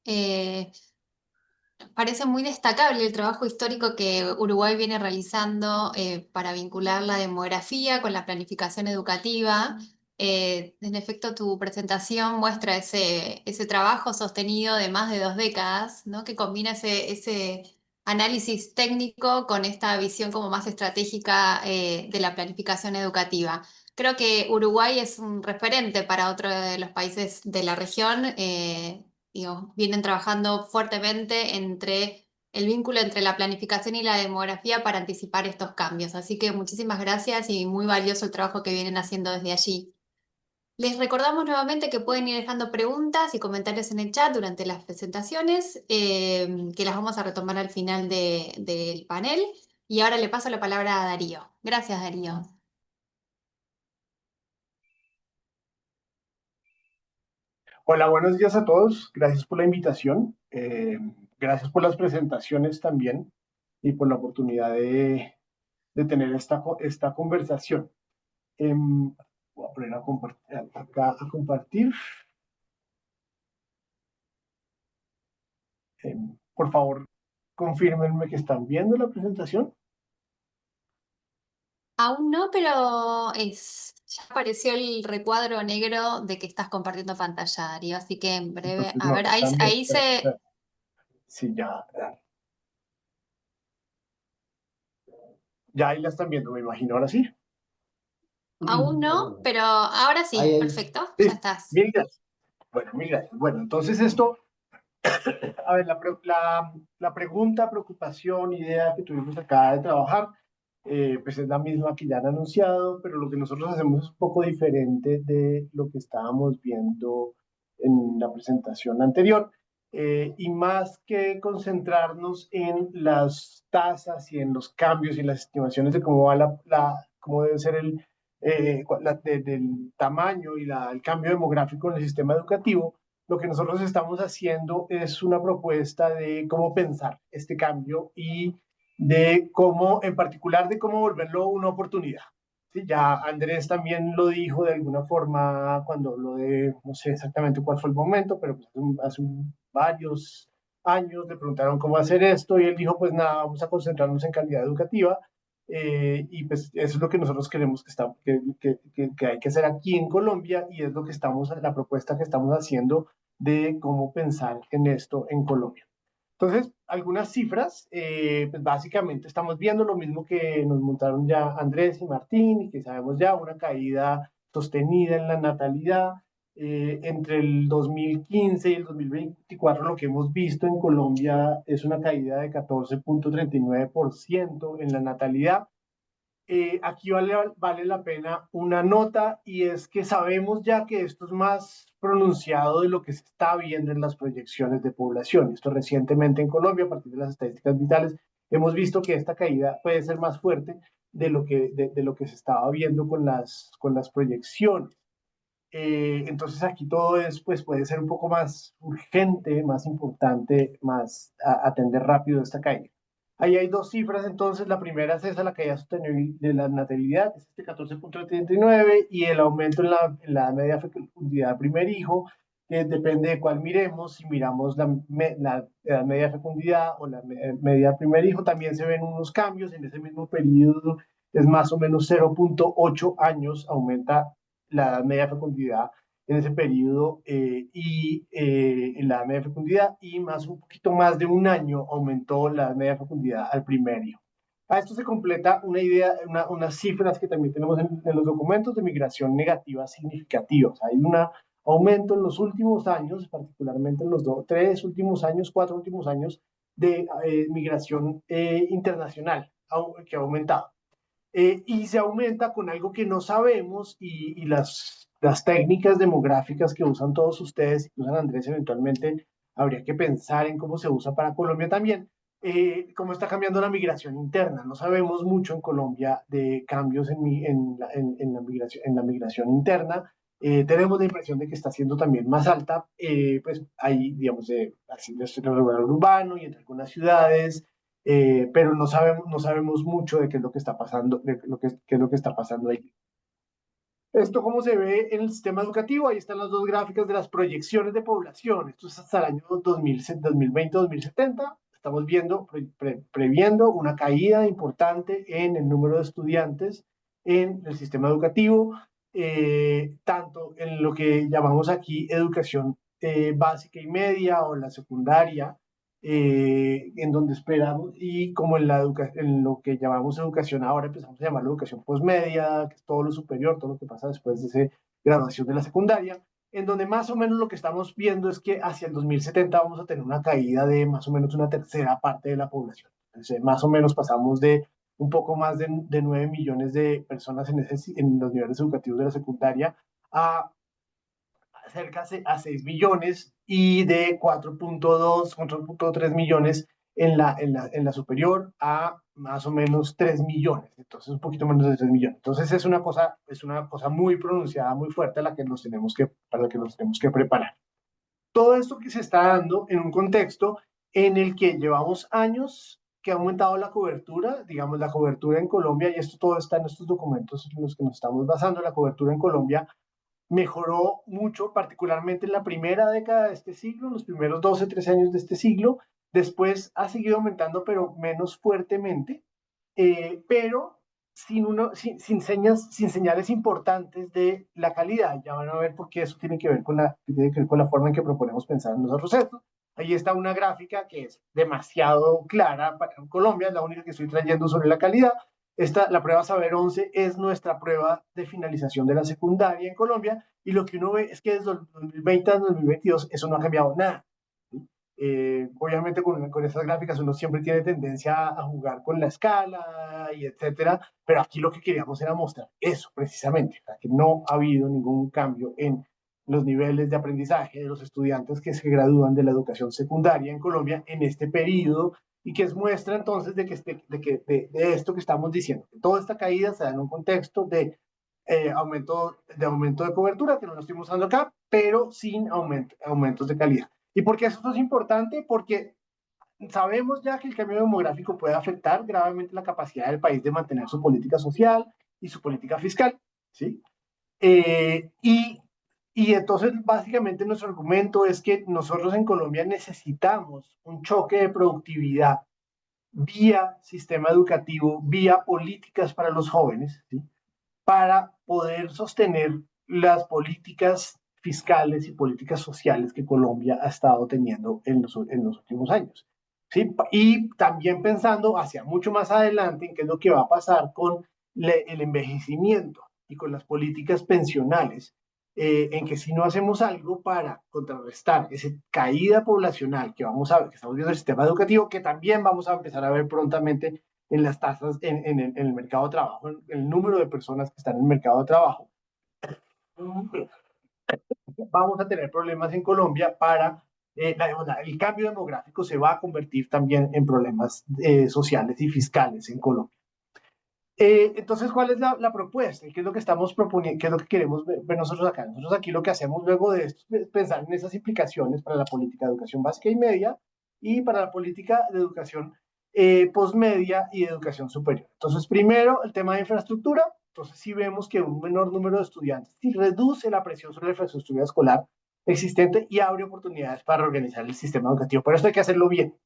Parece muy destacable el trabajo histórico que Uruguay viene realizando para vincular la demografía con la planificación educativa. En efecto, tu presentación muestra ese trabajo sostenido de más de 2 décadas, ¿no? Que combina ese análisis técnico con esta visión como más estratégica de la planificación educativa. Creo que Uruguay es un referente para otros de los países de la región. Digo, vienen trabajando fuertemente entre el vínculo entre la planificación y la demografía para anticipar estos cambios. Así que muchísimas gracias y muy valioso el trabajo que vienen haciendo desde allí. Les recordamos nuevamente que pueden ir dejando preguntas y comentarios en el chat durante las presentaciones, que las vamos a retomar al final del panel. Y ahora le paso la palabra a Darío. Gracias, Darío. Hola, buenos días a todos. Gracias por la invitación. Gracias por las presentaciones también y por la oportunidad de tener esta conversación. Voy a poner acá a compartir. Por favor, confírmenme que están viendo la presentación. Aún no, pero ya apareció el recuadro negro de que estás compartiendo pantalla, Darío. Así que en breve, Entonces, a no ver, la ahí, están viendo. ahí se... Sí, ya ahí la están viendo, me imagino, ahora sí. Aún no, pero ahora sí, perfecto, Sí, ya estás. mil gracias. Bueno, mil gracias. Bueno, entonces esto, a ver, la pregunta, preocupación, idea que tuvimos acá de trabajar, pues es la misma que ya han anunciado, pero lo que nosotros hacemos es un poco diferente de lo que estábamos viendo en la presentación anterior. Y más que concentrarnos en las tasas y en los cambios y las estimaciones de cómo va cómo debe ser del tamaño y el cambio demográfico en el sistema educativo, lo que nosotros estamos haciendo es una propuesta de cómo pensar este cambio y de cómo, en particular, de cómo volverlo una oportunidad. Sí, ya Andrés también lo dijo de alguna forma cuando habló de, no sé exactamente cuál fue el momento, pero pues hace varios años le preguntaron cómo hacer esto y él dijo, pues nada, vamos a concentrarnos en calidad educativa. Y pues eso es lo que nosotros queremos que hay que hacer aquí en Colombia y es lo que la propuesta que estamos haciendo de cómo pensar en esto en Colombia. Entonces, algunas cifras, pues básicamente estamos viendo lo mismo que nos montaron ya Andrés y Martín y que sabemos ya, una caída sostenida en la natalidad. Entre el 2015 y el 2024 lo que hemos visto en Colombia es una caída de 14.39% en la natalidad. Aquí vale la pena una nota y es que sabemos ya que esto es más pronunciado de lo que se está viendo en las proyecciones de población. Esto recientemente en Colombia, a partir de las estadísticas vitales, hemos visto que esta caída puede ser más fuerte de lo que se estaba viendo con las proyecciones. Entonces aquí todo pues puede ser un poco más urgente, más importante, más atender rápido esta caída. Ahí hay dos cifras, entonces la primera es esa, la caída sostenible de la natalidad, es este 14.39, y el aumento en la media fecundidad del primer hijo, que depende de cuál miremos, si miramos la edad media de fecundidad o la media del primer hijo, también se ven unos cambios en ese mismo periodo, es más o menos 0.8 años, aumenta la edad media de fecundidad en ese periodo en la edad media de fecundidad y un poquito más de un año aumentó la edad media de fecundidad al primer hijo. A esto se completa una idea, unas cifras que también tenemos en los documentos de migración negativa significativas. Hay un aumento en los últimos años, particularmente en los 4 últimos años, de migración internacional que ha aumentado. Y se aumenta con algo que no sabemos y las técnicas demográficas que usan todos ustedes, y que usan Andrés eventualmente, habría que pensar en cómo se usa para Colombia también, cómo está cambiando la migración interna. No sabemos mucho en Colombia de cambios en la migración interna. tenemos la impresión de que está siendo también más alta, pues hay, digamos, así en el rural urbano y en algunas ciudades, pero no sabemos mucho de qué es lo que está pasando, de qué es lo que está pasando ahí. Esto cómo se ve en el sistema educativo, ahí están las dos gráficas de las proyecciones de población, esto es hasta el año 2020-2070, estamos viendo, previendo una caída importante en el número de estudiantes en el sistema educativo, tanto en lo que llamamos aquí educación básica y media o la secundaria, en donde esperamos, y como en lo que llamamos educación ahora, empezamos a llamar educación posmedia, que es todo lo superior, todo lo que pasa después de esa graduación de la secundaria, en donde más o menos lo que estamos viendo es que hacia el 2070 vamos a tener una caída de más o menos una tercera parte de la población. Entonces, más o menos pasamos de un poco más de 9 millones de personas en los niveles educativos de la secundaria a cerca a 6 millones y de 4.2, 4.3 millones en la superior a más o menos 3 millones, entonces un poquito menos de 3 millones. Entonces es una cosa muy pronunciada, muy fuerte a la que para la que nos tenemos que preparar. Todo esto que se está dando en un contexto en el que llevamos años que ha aumentado la cobertura, digamos la cobertura en Colombia, y esto todo está en estos documentos en los que nos estamos basando, la cobertura en Colombia mejoró mucho, particularmente en la primera década de este siglo, los primeros 12, 13 años de este siglo. Después ha seguido aumentando, pero menos fuertemente, pero sin señales importantes de la calidad. Ya van a ver por qué eso tiene que ver con la forma en que proponemos pensar en nosotros esto. Ahí está una gráfica que es demasiado clara para Colombia, es la única que estoy trayendo sobre la calidad. La prueba Saber 11 es nuestra prueba de finalización de la secundaria en Colombia, y lo que uno ve es que desde 2020 a 2022 eso no ha cambiado nada. Obviamente con esas gráficas uno siempre tiene tendencia a jugar con la escala y etcétera, pero aquí lo que queríamos era mostrar eso precisamente, que no ha habido ningún cambio en los niveles de aprendizaje de los estudiantes que se gradúan de la educación secundaria en Colombia en este periodo, y que es muestra entonces de esto que estamos diciendo, que toda esta caída se da en un contexto de aumento de cobertura, que no lo estoy mostrando acá, pero sin aumentos de calidad. ¿Y por qué eso es importante? Porque sabemos ya que el cambio demográfico puede afectar gravemente la capacidad del país de mantener su política social y su política fiscal, ¿sí? Y entonces, básicamente, nuestro argumento es que nosotros en Colombia necesitamos un choque de productividad vía sistema educativo, vía políticas para los jóvenes, ¿sí?, para poder sostener las políticas fiscales y políticas sociales que Colombia ha estado teniendo en los últimos años. ¿Sí? Y también pensando hacia mucho más adelante en qué es lo que va a pasar con el envejecimiento y con las políticas pensionales, en que si no hacemos algo para contrarrestar esa caída poblacional que estamos viendo en el sistema educativo, que también vamos a empezar a ver prontamente en las tasas, en el mercado de trabajo, en el número de personas que están en el mercado de trabajo, vamos a tener problemas en Colombia para el cambio demográfico se va a convertir también en problemas sociales y fiscales en Colombia. Entonces, ¿cuál es la propuesta? ¿Qué es lo que estamos proponiendo? ¿Qué es lo que queremos ver nosotros acá? Nosotros aquí lo que hacemos luego de esto es pensar en esas implicaciones para la política de educación básica y media y para la política de educación postmedia y de educación superior. Entonces, primero, el tema de infraestructura. Entonces, si vemos que un menor número de estudiantes sí reduce la presión sobre la infraestructura escolar existente y abre oportunidades para reorganizar el sistema educativo. Por eso hay que hacerlo bien,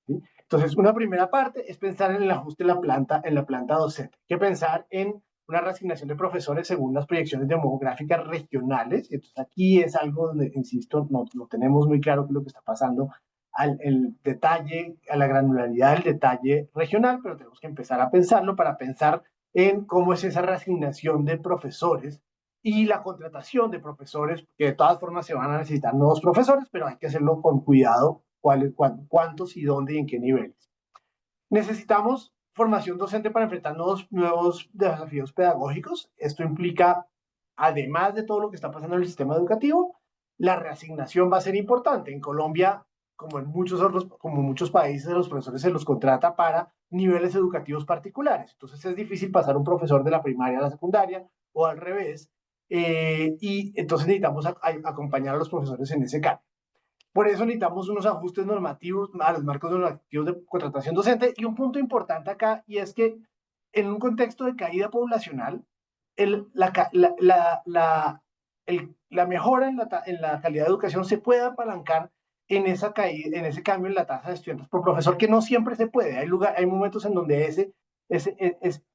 ¿sí? Entonces, una primera parte es pensar en el ajuste en la planta docente. Hay que pensar en una reasignación de profesores según las proyecciones demográficas regionales. Entonces, aquí es algo donde, insisto, no tenemos muy claro qué es lo que está pasando el detalle, a la granularidad del detalle regional, pero tenemos que empezar a pensarlo para pensar en cómo es esa reasignación de profesores y la contratación de profesores, que de todas formas se van a necesitar nuevos profesores, pero hay que hacerlo con cuidado, cuántos y dónde y en qué niveles. Necesitamos formación docente para enfrentar nuevos desafíos pedagógicos. Esto implica, además de todo lo que está pasando en el sistema educativo, la reasignación va a ser importante. En Colombia, como en muchos países, los profesores se los contrata para niveles educativos particulares. Entonces es difícil pasar un profesor de la primaria a la secundaria o al revés. y entonces necesitamos acompañar a los profesores en ese cambio. Por eso necesitamos unos ajustes normativos a los marcos normativos de contratación docente. Y un punto importante acá, y es que en un contexto de caída poblacional, la mejora en la calidad de educación se puede apalancar en esa caída, en ese cambio en la tasa de estudiantes por profesor, que no siempre se puede. Hay momentos en donde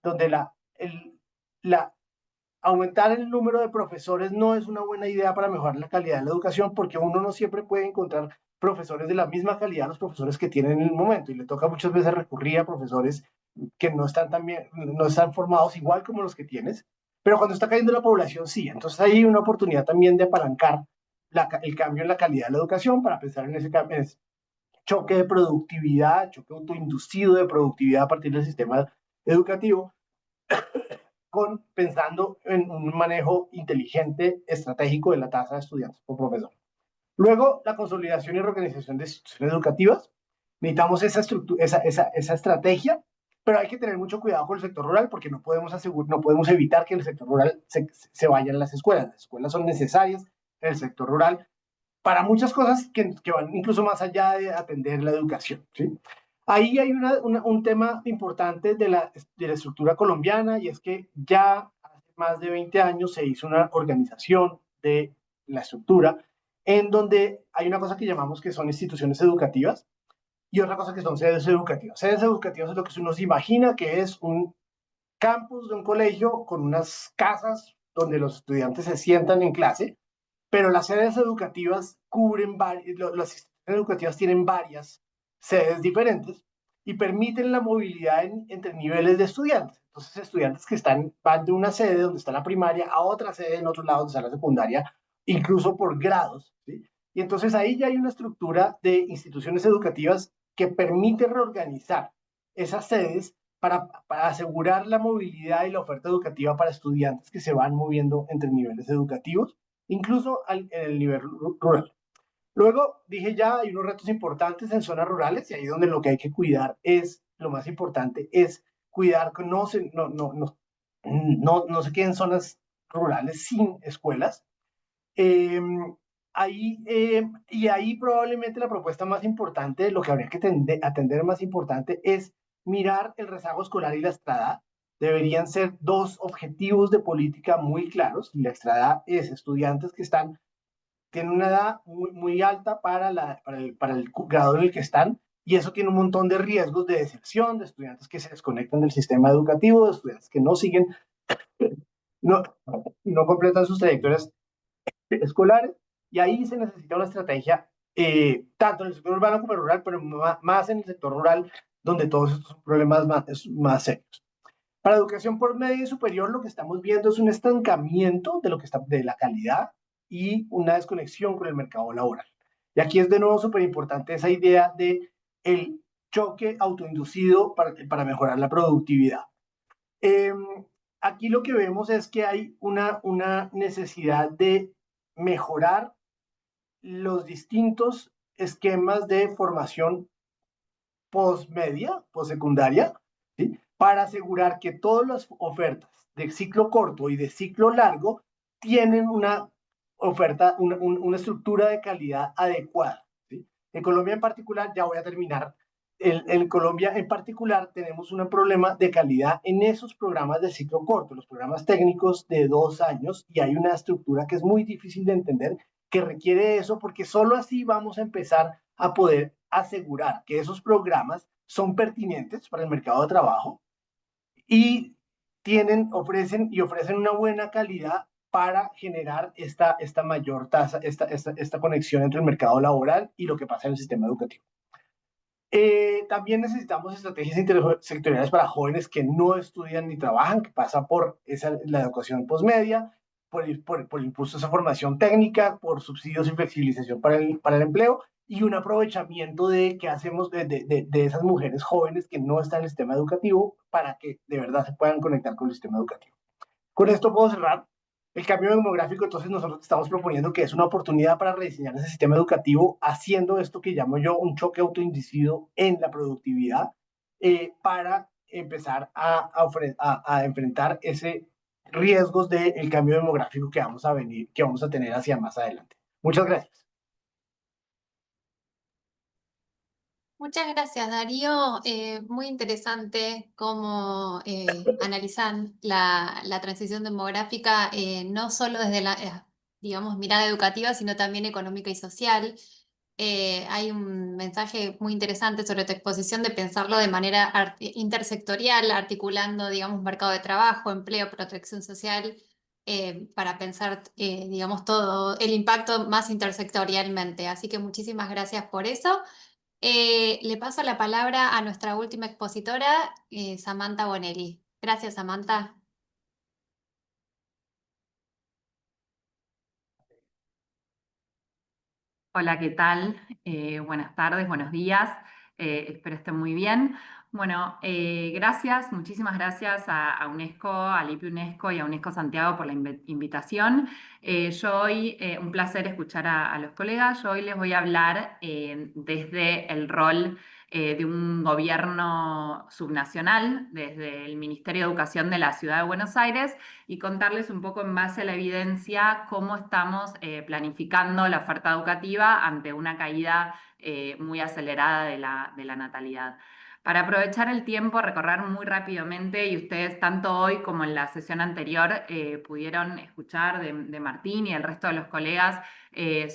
donde aumentar el número de profesores no es una buena idea para mejorar la calidad de la educación, porque uno no siempre puede encontrar profesores de la misma calidad a los profesores que tienen en el momento, y le toca muchas veces recurrir a profesores que no están formados igual como los que tienes, pero cuando está cayendo la población, sí. Entonces hay una oportunidad también de apalancar el cambio en la calidad de la educación para pensar en ese choque de productividad, choque autoinducido de productividad a partir del sistema educativo, pensando en un manejo inteligente, estratégico de la tasa de estudiantes por profesor. Luego, la consolidación y reorganización de instituciones educativas. Necesitamos esa estrategia, pero hay que tener mucho cuidado con el sector rural, porque no podemos evitar que el sector rural se vaya en las escuelas. Las escuelas son necesarias en el sector rural para muchas cosas que van incluso más allá de atender la educación, ¿sí? Ahí hay un tema importante de la estructura colombiana, y es que ya hace más de 20 años se hizo una organización de la estructura en donde hay una cosa que llamamos que son instituciones educativas y otra cosa que son sedes educativas. Sedes educativas es lo que uno se imagina que es un campus de un colegio con unas casas donde los estudiantes se sientan en clase, pero las sedes educativas las instituciones educativas tienen varias sedes diferentes y permiten la movilidad entre niveles de estudiantes. Entonces, estudiantes que van de una sede donde está la primaria a otra sede en otro lado donde está la secundaria, incluso por grados, ¿sí? Y entonces ahí ya hay una estructura de instituciones educativas que permite reorganizar esas sedes para asegurar la movilidad y la oferta educativa para estudiantes que se van moviendo entre niveles educativos, incluso en el nivel rural. Luego, dije ya, hay unos retos importantes en zonas rurales, y ahí donde lo que hay que cuidar lo más importante es cuidar que no se queden zonas rurales sin escuelas. Y ahí probablemente la propuesta más importante, lo que habría que atender más importante, es mirar el rezago escolar y la extradad. Deberían ser dos objetivos de política muy claros. La extradad es estudiantes que tienen una edad muy, muy alta para el grado en el que están, y eso tiene un montón de riesgos de deserción, de estudiantes que se desconectan del sistema educativo, de estudiantes que no completan sus trayectorias escolares, y ahí se necesita una estrategia, tanto en el sector urbano como en el rural, pero más en el sector rural, donde todos estos son problemas más serios. Para educación por medio y superior, lo que estamos viendo es un estancamiento de la calidad y una desconexión con el mercado laboral. Y aquí es de nuevo súper importante esa idea de el choque autoinducido para mejorar la productividad. Aquí lo que vemos es que hay una necesidad de mejorar los distintos esquemas de formación postmedia, postsecundaria, ¿sí? Para asegurar que todas las ofertas de ciclo corto y de ciclo largo tienen una oferta, una estructura de calidad adecuada, ¿sí? En Colombia en particular, ya voy a terminar, en Colombia en particular tenemos un problema de calidad en esos programas de ciclo corto, los programas técnicos de 2 años, y hay una estructura que es muy difícil de entender, que requiere eso, porque solo así vamos a empezar a poder asegurar que esos programas son pertinentes para el mercado de trabajo y ofrecen una buena calidad para generar esta mayor tasa, esta conexión entre el mercado laboral y lo que pasa en el sistema educativo. También necesitamos estrategias intersectoriales para jóvenes que no estudian ni trabajan, que pasa por la educación postmedia, por el impulso de esa formación técnica, por subsidios y flexibilización para el empleo, y un aprovechamiento de qué hacemos de esas mujeres jóvenes que no están en el sistema educativo para que de verdad se puedan conectar con el sistema educativo. Con esto puedo cerrar. El cambio demográfico, entonces nosotros estamos proponiendo que es una oportunidad para rediseñar ese sistema educativo, haciendo esto que llamo yo un choque autoinducido en la productividad, para empezar a enfrentar ese riesgos del cambio demográfico que vamos a tener hacia más adelante. Muchas gracias. Muchas gracias, Darío. Muy interesante cómo analizan la transición demográfica, no solo desde la, digamos, mirada educativa, sino también económica y social. Hay un mensaje muy interesante sobre tu exposición de pensarlo de manera intersectorial, articulando, digamos, mercado de trabajo, empleo, protección social, para pensar, digamos, todo el impacto más intersectorialmente. Así que muchísimas gracias por eso. Le paso la palabra a nuestra última expositora, Samantha Bonelli. Gracias, Samantha. Hola, ¿qué tal? Buenas tardes, buenos días. Espero estén muy bien. Bueno, gracias, muchísimas gracias a UNESCO, al IPI UNESCO y a UNESCO Santiago por la invitación. Yo hoy, un placer escuchar a los colegas. Yo hoy les voy a hablar desde el rol de un gobierno subnacional, desde el Ministerio de Educación de la Ciudad de Buenos Aires, y contarles un poco en base a la evidencia cómo estamos planificando la oferta educativa ante una caída muy acelerada de la natalidad. Para aprovechar el tiempo, recorrer muy rápidamente, y ustedes tanto hoy como en la sesión anterior pudieron escuchar de Martín y el resto de los colegas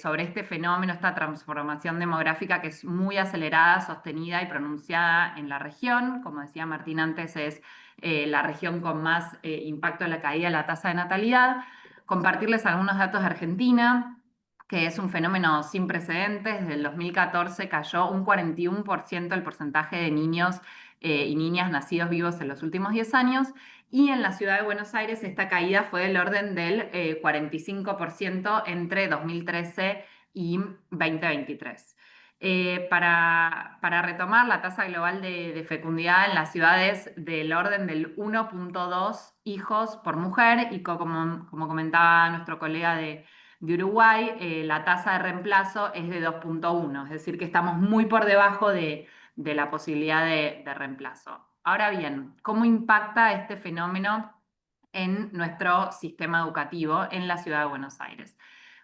sobre este fenómeno, esta transformación demográfica que es muy acelerada, sostenida y pronunciada en la región. Como decía Martín antes, es la región con más impacto en la caída de la tasa de natalidad. Compartirles algunos datos de Argentina, que es un fenómeno sin precedentes. Desde el 2014 cayó un 41% el porcentaje de niños y niñas nacidos vivos en los últimos 10 años, y en la ciudad de Buenos Aires esta caída fue del orden del 45% entre 2013 y 2023. Para retomar, la tasa global de fecundidad en las ciudades del orden del 1.2 hijos por mujer, y como comentaba nuestro colega de Uruguay, la tasa de reemplazo es de 2.1, es decir, que estamos muy por debajo de la posibilidad de reemplazo. Ahora bien, ¿cómo impacta este fenómeno en nuestro sistema educativo en la ciudad de Buenos Aires?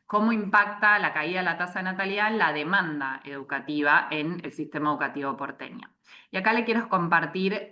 ¿Cómo impacta la caída de la tasa de natalidad en la demanda educativa en el sistema educativo porteño? Y acá le quiero compartir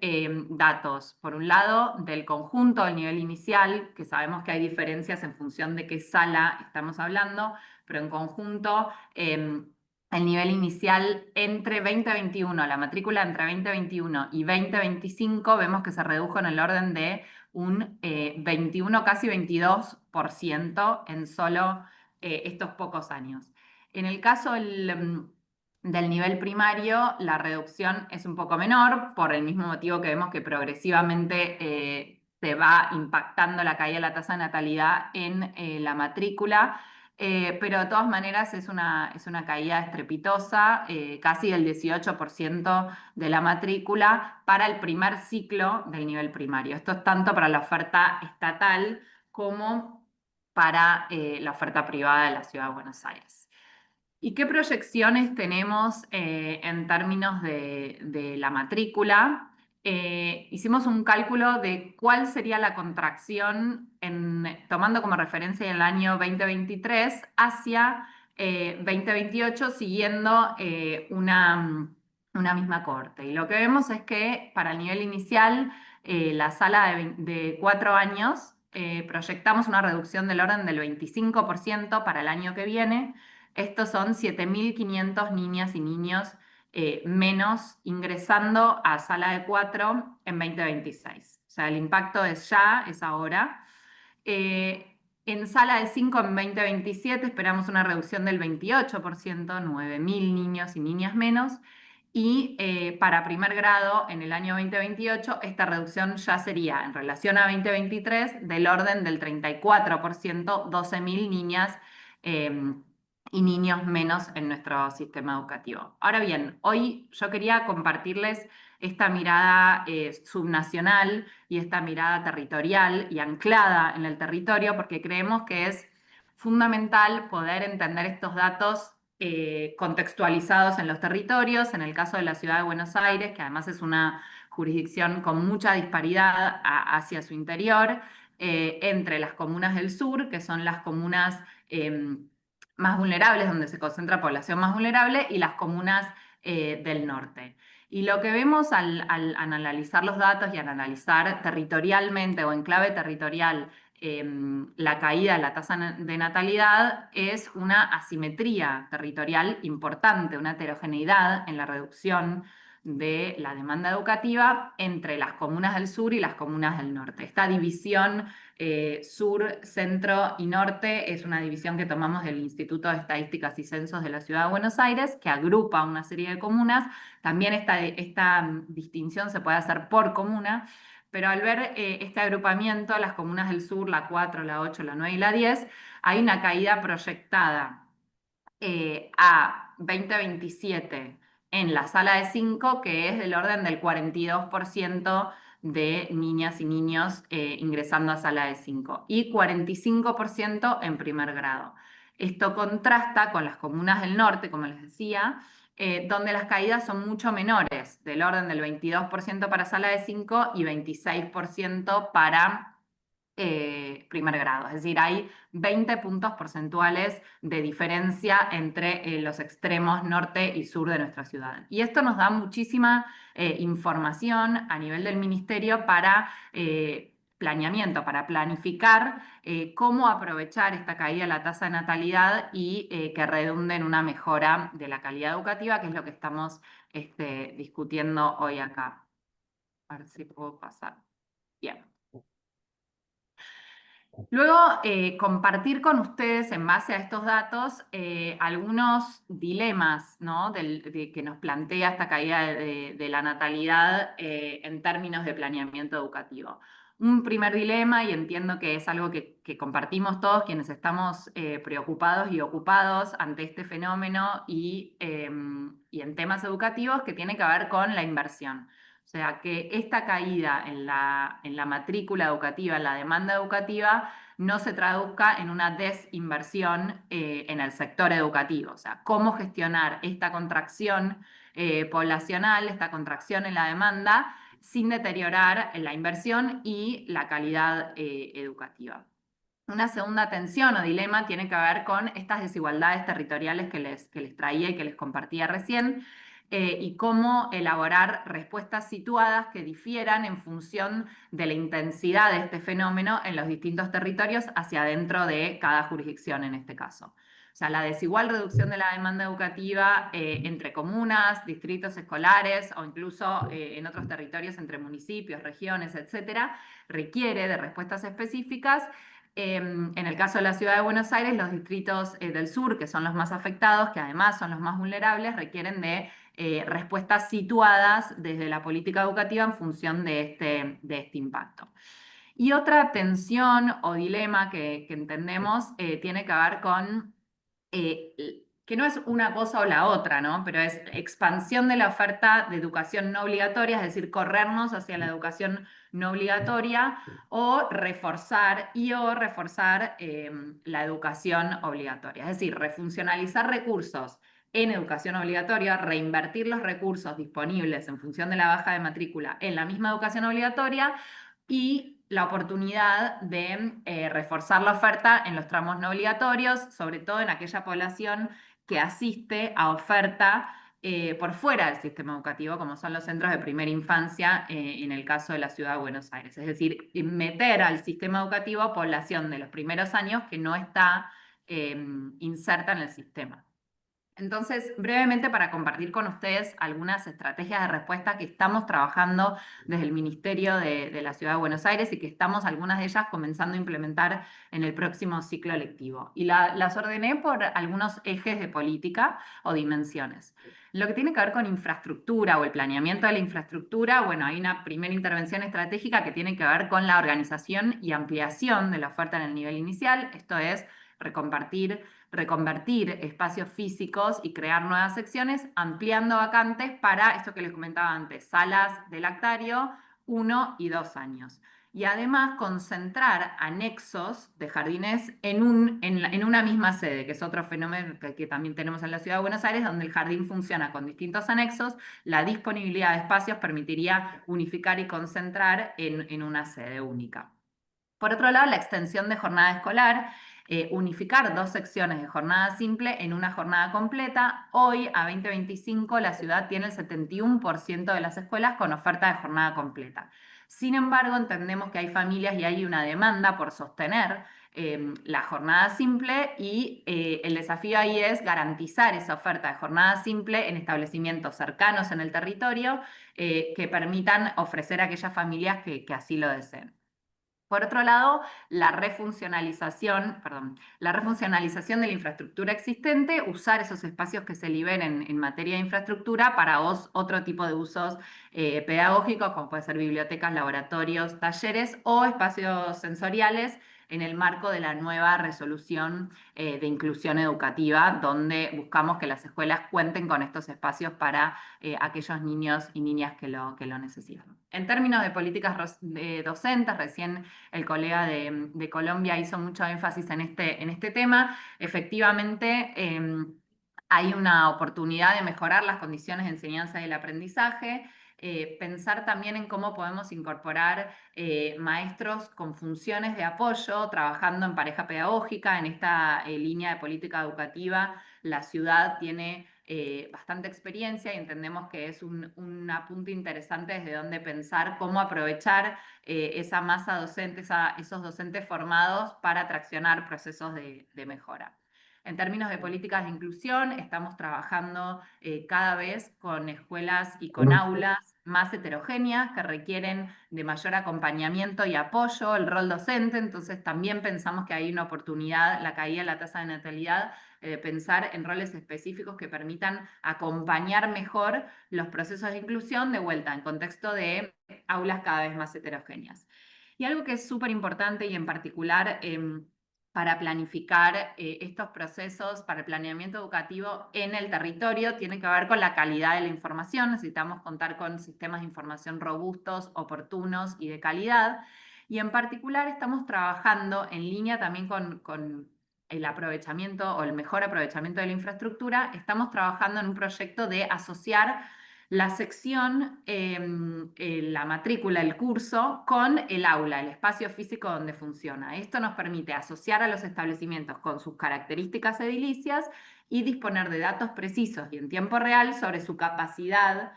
datos, por un lado, del conjunto del nivel inicial, que sabemos que hay diferencias en función de qué sala estamos hablando, pero en conjunto, el nivel inicial entre 2021, la matrícula entre 2021 y 2025, vemos que se redujo en el orden de un 21, casi 22% en solo estos pocos años. En el caso del nivel primario, la reducción es un poco menor, por el mismo motivo que vemos que progresivamente se va impactando la caída de la tasa de natalidad en la matrícula, pero de todas maneras es una caída estrepitosa, casi del 18% de la matrícula para el primer ciclo del nivel primario. Esto es tanto para la oferta estatal como para la oferta privada de la Ciudad de Buenos Aires. ¿Y qué proyecciones tenemos en términos de la matrícula? Hicimos un cálculo de cuál sería la contracción tomando como referencia el año 2023 hacia 2028, siguiendo una misma cohorte. Y lo que vemos es que para el nivel inicial, la sala de 4 años, proyectamos una reducción del orden del 25% para el año que viene. Estos son 7.500 niñas y niños menos ingresando a sala de 4 en 2026. O sea, el impacto es ahora. En sala de 5 en 2027 esperamos una reducción del 28%, 9.000 niños y niñas menos. Y para primer grado, en el año 2028, esta reducción ya sería, en relación a 2023, del orden del 34%, 12.000 niñas y niños menos en nuestro sistema educativo. Ahora bien, hoy yo quería compartirles esta mirada subnacional y esta mirada territorial y anclada en el territorio, porque creemos que es fundamental poder entender estos datos contextualizados en los territorios. En el caso de la Ciudad de Buenos Aires, que además es una jurisdicción con mucha disparidad hacia su interior, entre las comunas del sur, que son las comunas más vulnerables, donde se concentra población más vulnerable, y las comunas del norte. Y lo que vemos al analizar los datos y al analizar territorialmente o en clave territorial la caída de la tasa de natalidad es una asimetría territorial importante, una heterogeneidad en la reducción de la demanda educativa entre las comunas del sur y las comunas del norte. Esta división sur, centro y norte es una división que tomamos del Instituto de Estadísticas y Censos de la Ciudad de Buenos Aires, que agrupa una serie de comunas. También esta distinción se puede hacer por comuna, pero al ver este agrupamiento, las comunas del sur, la 4, la 8, la 9 y la 10, hay una caída proyectada a 2027 en la sala de 5, que es del orden del 42% de niñas y niños ingresando a sala de 5 y 45% en primer grado. Esto contrasta con las comunas del norte, como les decía, donde las caídas son mucho menores, del orden del 22% para sala de 5 y 26% para primer grado. Es decir, hay 20 puntos porcentuales de diferencia entre los extremos norte y sur de nuestra ciudad. Y esto nos da muchísima información a nivel del ministerio para planeamiento, para planificar cómo aprovechar esta caída de la tasa de natalidad y que redunde en una mejora de la calidad educativa, que es lo que estamos discutiendo hoy acá. A ver si puedo pasar. Bien. Luego, compartir con ustedes, en base a estos datos, algunos dilemas, ¿no? que nos plantea esta caída de la natalidad en términos de planeamiento educativo. Un primer dilema, y entiendo que es algo que compartimos todos quienes estamos preocupados y ocupados ante este fenómeno y en temas educativos, que tiene que ver con la inversión. O sea, que esta caída en la matrícula educativa, en la demanda educativa, no se traduzca en una desinversión en el sector educativo. O sea, cómo gestionar esta contracción poblacional, esta contracción en la demanda, sin deteriorar la inversión y la calidad educativa. Una segunda tensión o dilema tiene que ver con estas desigualdades territoriales que les traía y que les compartía recién, y cómo elaborar respuestas situadas que difieran en función de la intensidad de este fenómeno en los distintos territorios hacia adentro de cada jurisdicción en este caso. O sea, la desigual reducción de la demanda educativa entre comunas, distritos escolares o incluso en otros territorios entre municipios, regiones, etcétera, requiere de respuestas específicas. En el caso de la Ciudad de Buenos Aires, los distritos del sur, que son los más afectados, que además son los más vulnerables, requieren de respuestas situadas desde la política educativa en función de este impacto. Y otra tensión o dilema que entendemos tiene que ver con, que no es una cosa o la otra, ¿no? Pero es expansión de la oferta de educación no obligatoria, es decir, corrernos hacia la educación no obligatoria, o reforzar la educación obligatoria. Es decir, refuncionalizar recursos en educación obligatoria, reinvertir los recursos disponibles en función de la baja de matrícula en la misma educación obligatoria, y la oportunidad de reforzar la oferta en los tramos no obligatorios, sobre todo en aquella población que asiste a oferta por fuera del sistema educativo, como son los centros de primera infancia en el caso de la Ciudad de Buenos Aires. Es decir, meter al sistema educativo población de los primeros años que no está inserta en el sistema. Entonces, brevemente, para compartir con ustedes algunas estrategias de respuesta que estamos trabajando desde el Ministerio de la Ciudad de Buenos Aires y que estamos, algunas de ellas, comenzando a implementar en el próximo ciclo lectivo. Y las ordené por algunos ejes de política o dimensiones. Lo que tiene que ver con infraestructura o el planeamiento de la infraestructura, bueno, hay una primera intervención estratégica que tiene que ver con la organización y ampliación de la oferta en el nivel inicial, esto es, reconvertir espacios físicos y crear nuevas secciones, ampliando vacantes para esto que les comentaba antes, salas de lactario 1 y 2 años. Y además concentrar anexos de jardines en una misma sede, que es otro fenómeno que también tenemos en la Ciudad de Buenos Aires, donde el jardín funciona con distintos anexos. La disponibilidad de espacios permitiría unificar y concentrar en una sede única. Por otro lado, la extensión de jornada escolar, unificar 2 secciones de jornada simple en una jornada completa. Hoy, a 2025, la ciudad tiene el 71% de las escuelas con oferta de jornada completa. Sin embargo, entendemos que hay familias y hay una demanda por sostener la jornada simple y el desafío ahí es garantizar esa oferta de jornada simple en establecimientos cercanos en el territorio que permitan ofrecer a aquellas familias que así lo deseen. Por otro lado, la refuncionalización de la infraestructura existente, usar esos espacios que se liberen en materia de infraestructura para otro tipo de usos pedagógicos, como puede ser bibliotecas, laboratorios, talleres o espacios sensoriales en el marco de la nueva resolución de inclusión educativa, donde buscamos que las escuelas cuenten con estos espacios para aquellos niños y niñas que lo necesitan. En términos de políticas docentes, recién el colega de Colombia hizo mucho énfasis en este tema. Efectivamente, hay una oportunidad de mejorar las condiciones de enseñanza y el aprendizaje. Pensar también en cómo podemos incorporar maestros con funciones de apoyo, trabajando en pareja pedagógica. En esta línea de política educativa, la ciudad tiene bastante experiencia y entendemos que es un apunte interesante desde donde pensar cómo aprovechar esa masa docente, esos docentes formados para traccionar procesos de mejora. En términos de políticas de inclusión, estamos trabajando cada vez con escuelas y con aulas más heterogéneas que requieren de mayor acompañamiento y apoyo, el rol docente. Entonces también pensamos que hay una oportunidad, la caída de la tasa de natalidad, pensar en roles específicos que permitan acompañar mejor los procesos de inclusión de vuelta en contexto de aulas cada vez más heterogéneas. Y algo que es súper importante y en particular para planificar estos procesos, para el planeamiento educativo en el territorio, tiene que ver con la calidad de la información. Necesitamos contar con sistemas de información robustos, oportunos y de calidad. Y en particular estamos trabajando en línea también con el aprovechamiento o el mejor aprovechamiento de la infraestructura. Estamos trabajando en un proyecto de asociar la sección, la matrícula, el curso, con el aula, el espacio físico donde funciona. Esto nos permite asociar a los establecimientos con sus características edilicias y disponer de datos precisos y en tiempo real sobre su capacidad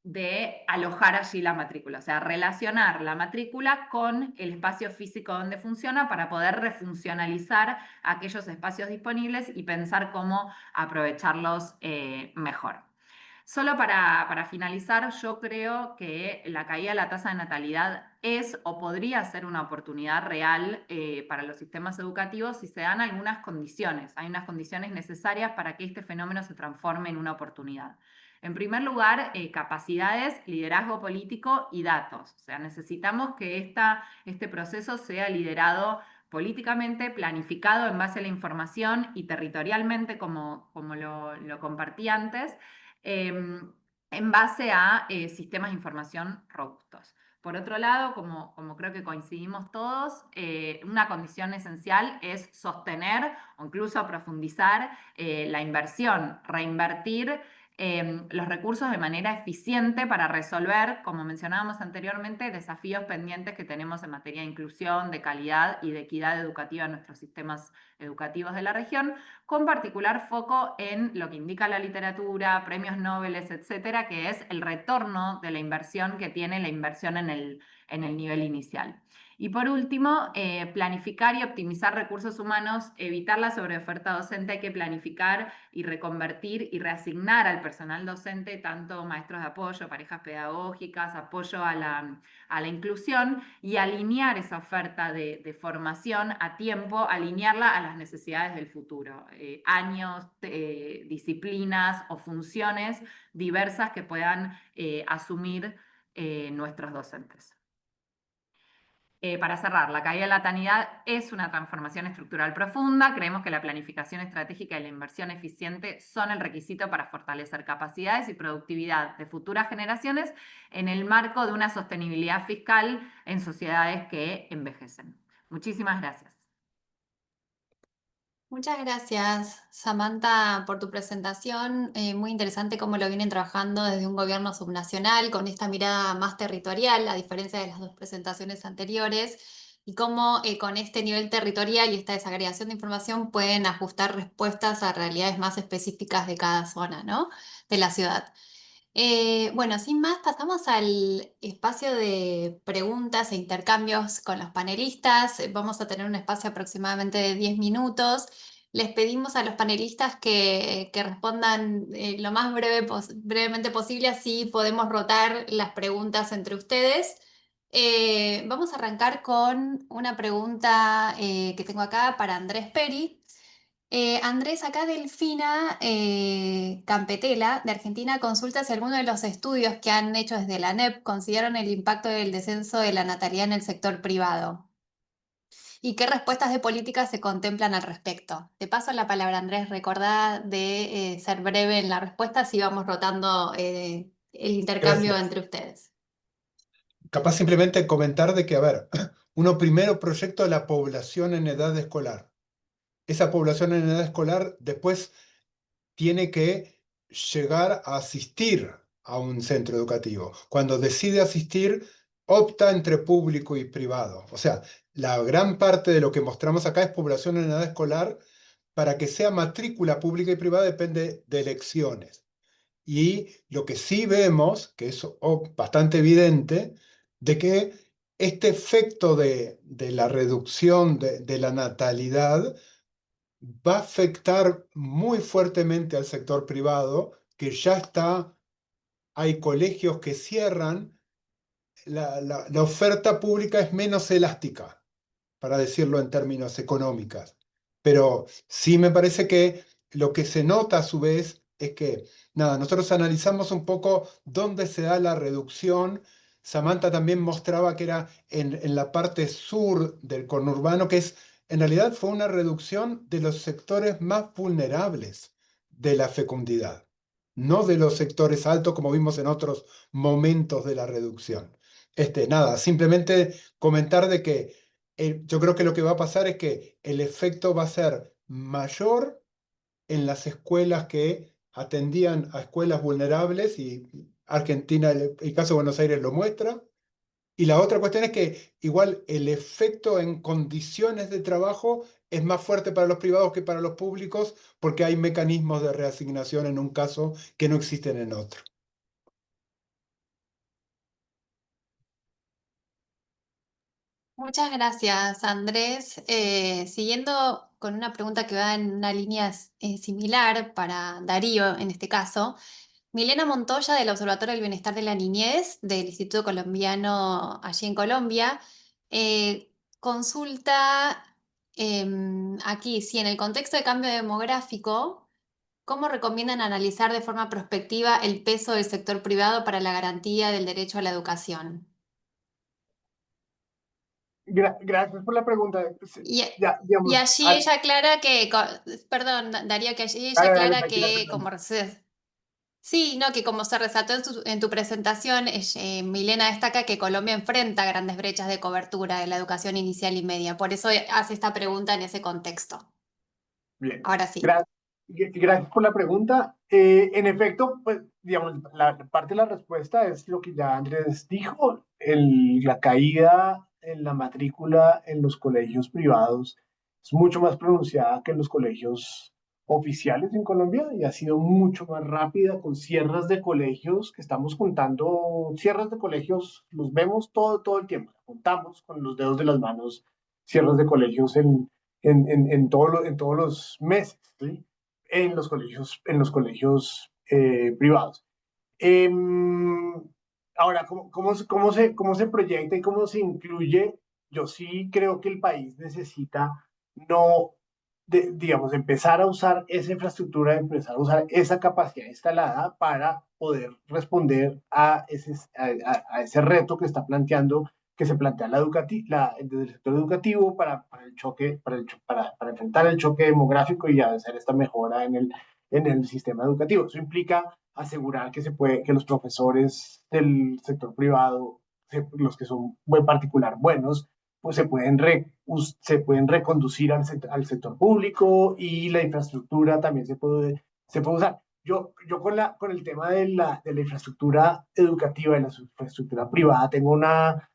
de alojar allí la matrícula, o sea, relacionar la matrícula con el espacio físico donde funciona para poder refuncionalizar aquellos espacios disponibles y pensar cómo aprovecharlos mejor. Solo para finalizar, yo creo que la caída de la tasa de natalidad es o podría ser una oportunidad real para los sistemas educativos si se dan algunas condiciones. Hay unas condiciones necesarias para que este fenómeno se transforme en una oportunidad. En primer lugar, capacidades, liderazgo político y datos. O sea, necesitamos que este proceso sea liderado políticamente, planificado en base a la información y territorialmente, como lo compartí antes, en base a sistemas de información robustos. Por otro lado, como creo que coincidimos todos, una condición esencial es sostener o incluso profundizar la inversión, reinvertir los recursos de manera eficiente para resolver, como mencionábamos anteriormente, desafíos pendientes que tenemos en materia de inclusión, de calidad y de equidad educativa en nuestros sistemas educativos de la región, con particular foco en lo que indica la literatura, premios Nobel, etcétera, que es el retorno de la inversión que tiene la inversión en el nivel inicial. Y por último, planificar y optimizar recursos humanos, evitar la sobreoferta docente. Hay que planificar y reconvertir y reasignar al personal docente, tanto maestros de apoyo, parejas pedagógicas, apoyo a la inclusión, y alinear esa oferta de formación a tiempo, alinearla a las necesidades del futuro. Años, disciplinas o funciones diversas que puedan asumir nuestros docentes. Para cerrar, la caída de la natalidad es una transformación estructural profunda. Creemos que la planificación estratégica y la inversión eficiente son el requisito para fortalecer capacidades y productividad de futuras generaciones en el marco de una sostenibilidad fiscal en sociedades que envejecen. Muchísimas gracias. Muchas gracias, Samantha, por tu presentación. Muy interesante cómo lo vienen trabajando desde un gobierno subnacional con esta mirada más territorial, a diferencia de las dos presentaciones anteriores, y cómo con este nivel territorial y esta desagregación de información pueden ajustar respuestas a realidades más específicas de cada zona, ¿no? De la ciudad. Bueno, sin más, pasamos al espacio de preguntas e intercambios con los panelistas. Vamos a tener un espacio aproximadamente de 10 minutos. Les pedimos a los panelistas que respondan lo más brevemente posible, así podemos rotar las preguntas entre ustedes. Vamos a arrancar con una pregunta que tengo acá para Andrés Peri. Andrés, acá Delfina Campetela de Argentina consulta si alguno de los estudios que han hecho desde la ANEP consideran el impacto del descenso de la natalidad en el sector privado y qué respuestas de política se contemplan al respecto. Te paso la palabra, Andrés. Recordá de ser breve en la respuesta, si vamos rotando el intercambio Gracias. entre ustedes. Capaz simplemente comentar de que, a ver, uno primero proyecta la población en edad escolar. Esa población en edad escolar después tiene que llegar a asistir a un centro educativo. Cuando decide asistir, opta entre público y privado. O sea, la gran parte de lo que mostramos acá es población en edad escolar. Para que sea matrícula pública y privada depende de elecciones. Y lo que sí vemos, que es bastante evidente, de que este efecto de la reducción de la natalidad va a afectar muy fuertemente al sector privado, que ya está, hay colegios que cierran, la oferta pública es menos elástica, para decirlo en términos económicos. Pero sí me parece que lo que se nota a su vez es que, nada, nosotros analizamos un poco dónde se da la reducción. Samantha también mostraba que era en la parte sur del conurbano, que es, en realidad fue una reducción de los sectores más vulnerables de la fecundidad, no de los sectores altos como vimos en otros momentos de la reducción. Nada, simplemente comentar de que yo creo que lo que va a pasar es que el efecto va a ser mayor en las escuelas que atendían a escuelas vulnerables, y Argentina, el caso de Buenos Aires lo muestra. Y la otra cuestión es que igual el efecto en condiciones de trabajo es más fuerte para los privados que para los públicos, porque hay mecanismos de reasignación en un caso que no existen en otro. Muchas gracias, Andrés. Siguiendo con una pregunta que va en una línea similar para Darío, en este caso, Milena Montoya del Observatorio del Bienestar de la Niñez del Instituto Colombiano allí en Colombia, consulta aquí si en el contexto de cambio demográfico, ¿cómo recomiendan analizar de forma prospectiva el peso del sector privado para la garantía del derecho a la educación? Gracias por la pregunta. Y, Ya, y digamos, allí ella aclara que, perdón, Darío, que allí ella dale, dale, aclara tranquila, que perdón. sí, no, que como se resaltó en tu presentación, Milena destaca que Colombia enfrenta grandes brechas de cobertura de la educación inicial y media. Por eso hace esta pregunta en ese contexto. Bien, Ahora sí. gracias por la pregunta. En efecto, pues, digamos, la parte de la respuesta es lo que ya Andrés dijo, la caída en la matrícula en los colegios privados es mucho más pronunciada que en los colegios oficiales en Colombia y ha sido mucho más rápida con cierres de colegios que estamos contando, cierres de colegios, los vemos todo el tiempo, contamos con los dedos de las manos cierres de colegios en todos los meses, ¿sí? En los colegios privados. Ahora, cómo se proyecta y cómo se incluye? Yo sí creo que el país necesita no, digamos, empezar a usar esa infraestructura, empezar a usar esa capacidad instalada para poder responder a ese reto que está planteando, que se plantea desde el sector educativo para el choque, para enfrentar el choque demográfico y hacer esta mejora en el sistema educativo. Eso implica asegurar que los profesores del sector privado, los que son en particular buenos, pues se pueden reconducir al sector público y la infraestructura también se puede usar. Yo con el tema de la infraestructura educativa y la infraestructura privada tengo una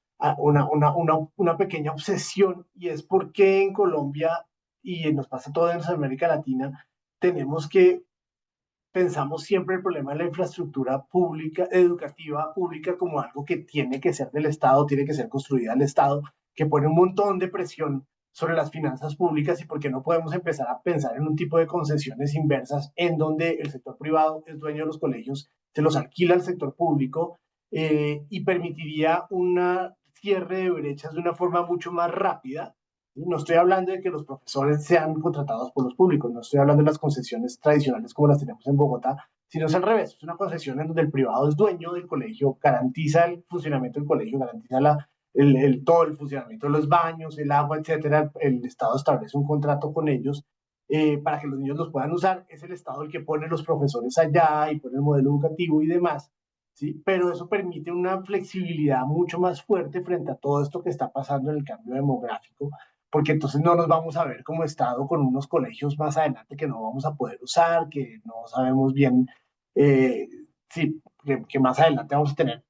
pequeña obsesión, y es porque en Colombia, y nos pasa todo en América Latina, pensamos siempre el problema de la infraestructura pública, educativa pública, como algo que tiene que ser del Estado, tiene que ser construida al Estado, que pone un montón de presión sobre las finanzas públicas, y por qué no podemos empezar a pensar en un tipo de concesiones inversas en donde el sector privado es dueño de los colegios, se los alquila al sector público, y permitiría un cierre de brechas de una forma mucho más rápida. No estoy hablando de que los profesores sean contratados por los públicos, no estoy hablando de las concesiones tradicionales como las tenemos en Bogotá, sino es al revés, es una concesión en donde el privado es dueño del colegio, garantiza el funcionamiento del colegio, garantiza todo el funcionamiento de los baños, el agua, etcétera. El Estado establece un contrato con ellos, para que los niños los puedan usar. Es el Estado el que pone los profesores allá y pone el modelo educativo y demás, ¿sí? Pero eso permite una flexibilidad mucho más fuerte frente a todo esto que está pasando en el cambio demográfico, porque entonces no nos vamos a ver como Estado con unos colegios más adelante que no vamos a poder usar, que no sabemos bien, eh, sí, que más adelante vamos a tener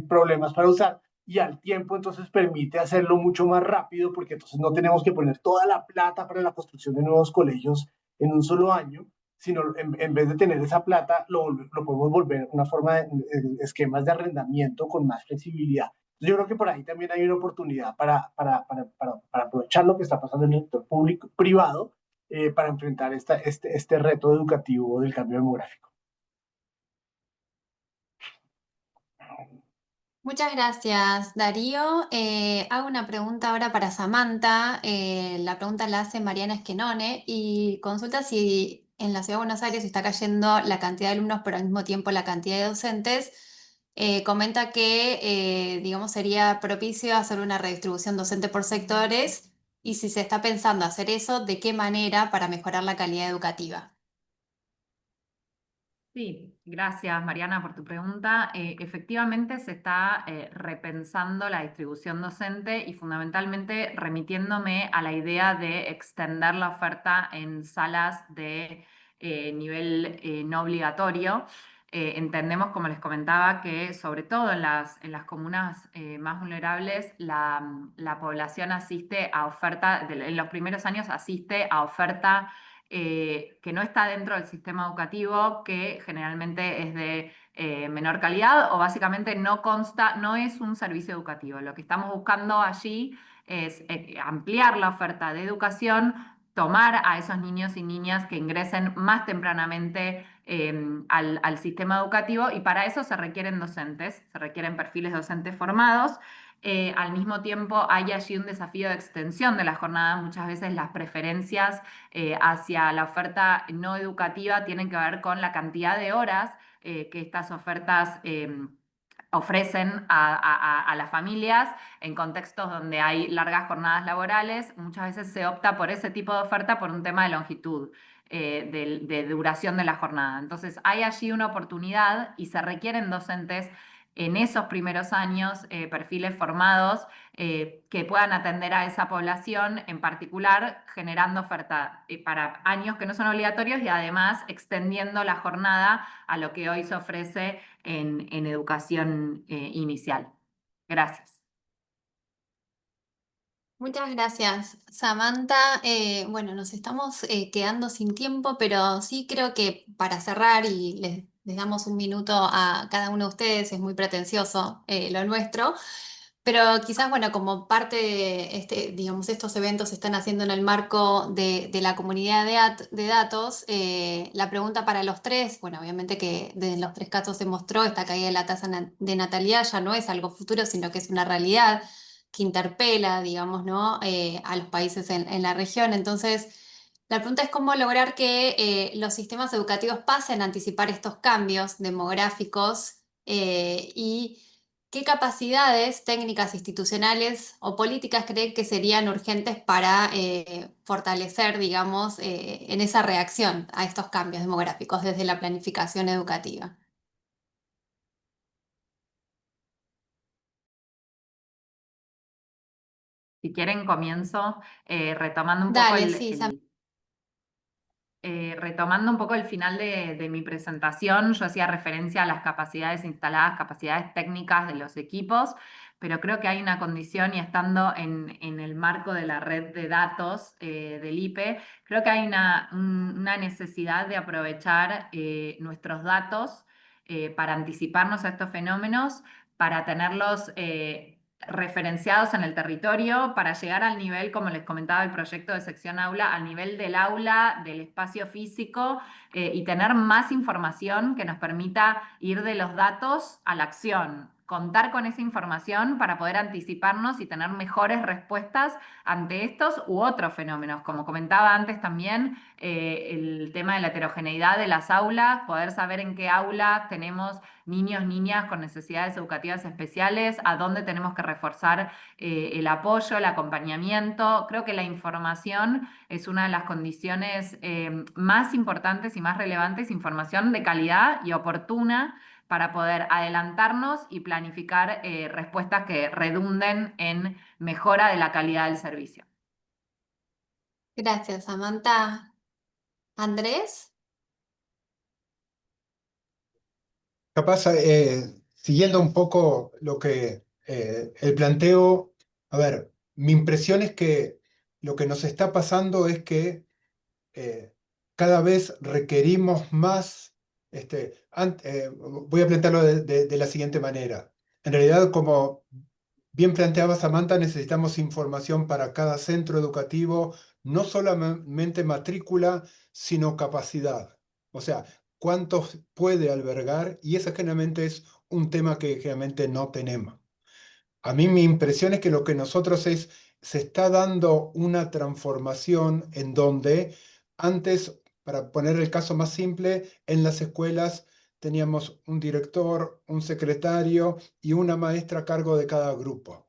problemas para usar, y al tiempo entonces permite hacerlo mucho más rápido, porque entonces no tenemos que poner toda la plata para la construcción de nuevos colegios en un solo año, sino en vez de tener esa plata, lo podemos volver una forma de esquemas de arrendamiento con más flexibilidad. Yo creo que por ahí también hay una oportunidad para aprovechar lo que está pasando en el sector público, privado, para enfrentar este reto educativo del cambio demográfico. Muchas gracias, Darío. Hago una pregunta ahora para Samantha. La pregunta la hace Mariana Esquenone y consulta si en la Ciudad de Buenos Aires está cayendo la cantidad de alumnos, pero al mismo tiempo la cantidad de docentes. Comenta que, digamos, sería propicio hacer una redistribución docente por sectores, y si se está pensando hacer eso, ¿de qué manera para mejorar la calidad educativa? Sí, gracias Mariana por tu pregunta. Efectivamente se está repensando la distribución docente y fundamentalmente remitiéndome a la idea de extender la oferta en salas de nivel no obligatorio. Entendemos, como les comentaba, que sobre todo en las comunas más vulnerables, la población asiste a oferta, en los primeros años asiste a oferta que no está dentro del sistema educativo, que generalmente es de menor calidad o básicamente no consta, no es un servicio educativo. Lo que estamos buscando allí es ampliar la oferta de educación, tomar a esos niños y niñas que ingresen más tempranamente al sistema educativo, y para eso se requieren docentes, se requieren perfiles docentes formados. Al mismo tiempo hay allí un desafío de extensión de la jornada. Muchas veces las preferencias hacia la oferta no educativa tienen que ver con la cantidad de horas que estas ofertas ofrecen a las familias en contextos donde hay largas jornadas laborales. Muchas veces se opta por ese tipo de oferta por un tema de longitud, de duración de la jornada. Entonces hay allí una oportunidad y se requieren docentes en esos primeros años, perfiles formados que puedan atender a esa población en particular, generando oferta para años que no son obligatorios y además extendiendo la jornada a lo que hoy se ofrece en educación inicial. Gracias. Muchas gracias, Samantha. Bueno, nos estamos quedando sin tiempo, pero sí creo que para cerrar, y les damos un minuto a cada uno de ustedes, es muy pretencioso lo nuestro, pero quizás, bueno, como parte de digamos, estos eventos se están haciendo en el marco de la comunidad de datos, la pregunta para los tres, bueno, obviamente que en los tres casos se mostró esta caída de la tasa de natalidad, ya no es algo futuro, sino que es una realidad que interpela, digamos, ¿no? A los países en la región. Entonces, la pregunta es cómo lograr que los sistemas educativos pasen a anticipar estos cambios demográficos, y qué capacidades técnicas, institucionales o políticas creen que serían urgentes para fortalecer, digamos, en esa reacción a estos cambios demográficos desde la planificación educativa. Si quieren, comienzo retomando un poco Dale, sí, retomando un poco el final de mi presentación. Yo hacía referencia a las capacidades instaladas, capacidades técnicas de los equipos, pero creo que hay una condición, y estando en el marco de la red de datos del IPE, creo que hay una necesidad de aprovechar nuestros datos para anticiparnos a estos fenómenos, para tenerlos referenciados en el territorio, para llegar al nivel, como les comentaba el proyecto de sección aula, al nivel del aula, del espacio físico, y tener más información que nos permita ir de los datos a la acción. Contar con esa información para poder anticiparnos y tener mejores respuestas ante estos u otros fenómenos. Como comentaba antes también, el tema de la heterogeneidad de las aulas, poder saber en qué aulas tenemos niños, niñas con necesidades educativas especiales, a dónde tenemos que reforzar el apoyo, el acompañamiento. Creo que la información es una de las condiciones más importantes y más relevantes, información de calidad y oportuna para poder adelantarnos y planificar respuestas que redunden en mejora de la calidad del servicio. gracias, Samantha. ¿Andrés? Capaz, siguiendo un poco lo que el planteo, a ver, mi impresión es que lo que nos está pasando es que cada vez requerimos más, voy a plantearlo de la siguiente manera. En realidad, como bien planteaba Samantha, necesitamos información para cada centro educativo, no solamente matrícula, sino capacidad. O sea, cuántos puede albergar, y ese generalmente es un tema que generalmente no tenemos. A mí mi impresión es que lo que nosotros se está dando una transformación en donde antes, para poner el caso más simple, en las escuelas teníamos un director, un secretario y una maestra a cargo de cada grupo.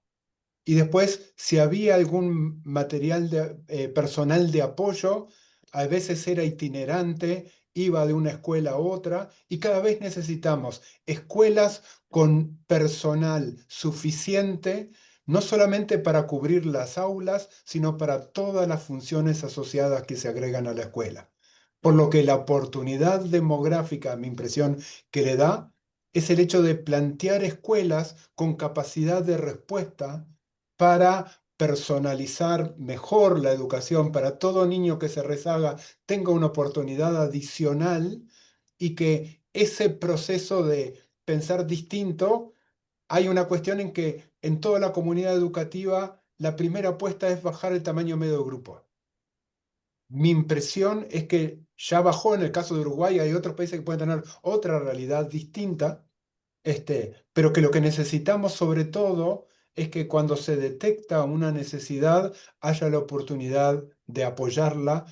Y después, si había algún material personal de apoyo, a veces era itinerante, iba de una escuela a otra, y cada vez necesitamos escuelas con personal suficiente, no solamente para cubrir las aulas, sino para todas las funciones asociadas que se agregan a la escuela. Por lo que la oportunidad demográfica, mi impresión que le da, es el hecho de plantear escuelas con capacidad de respuesta para personalizar mejor la educación, para todo niño que se rezaga tenga una oportunidad adicional, y que ese proceso de pensar distinto, hay una cuestión en que en toda la comunidad educativa la primera apuesta es bajar el tamaño medio de grupo. Mi impresión es que ya bajó en el caso de Uruguay, hay otros países que pueden tener otra realidad distinta, pero que lo que necesitamos sobre todo es que cuando se detecta una necesidad haya la oportunidad de apoyarla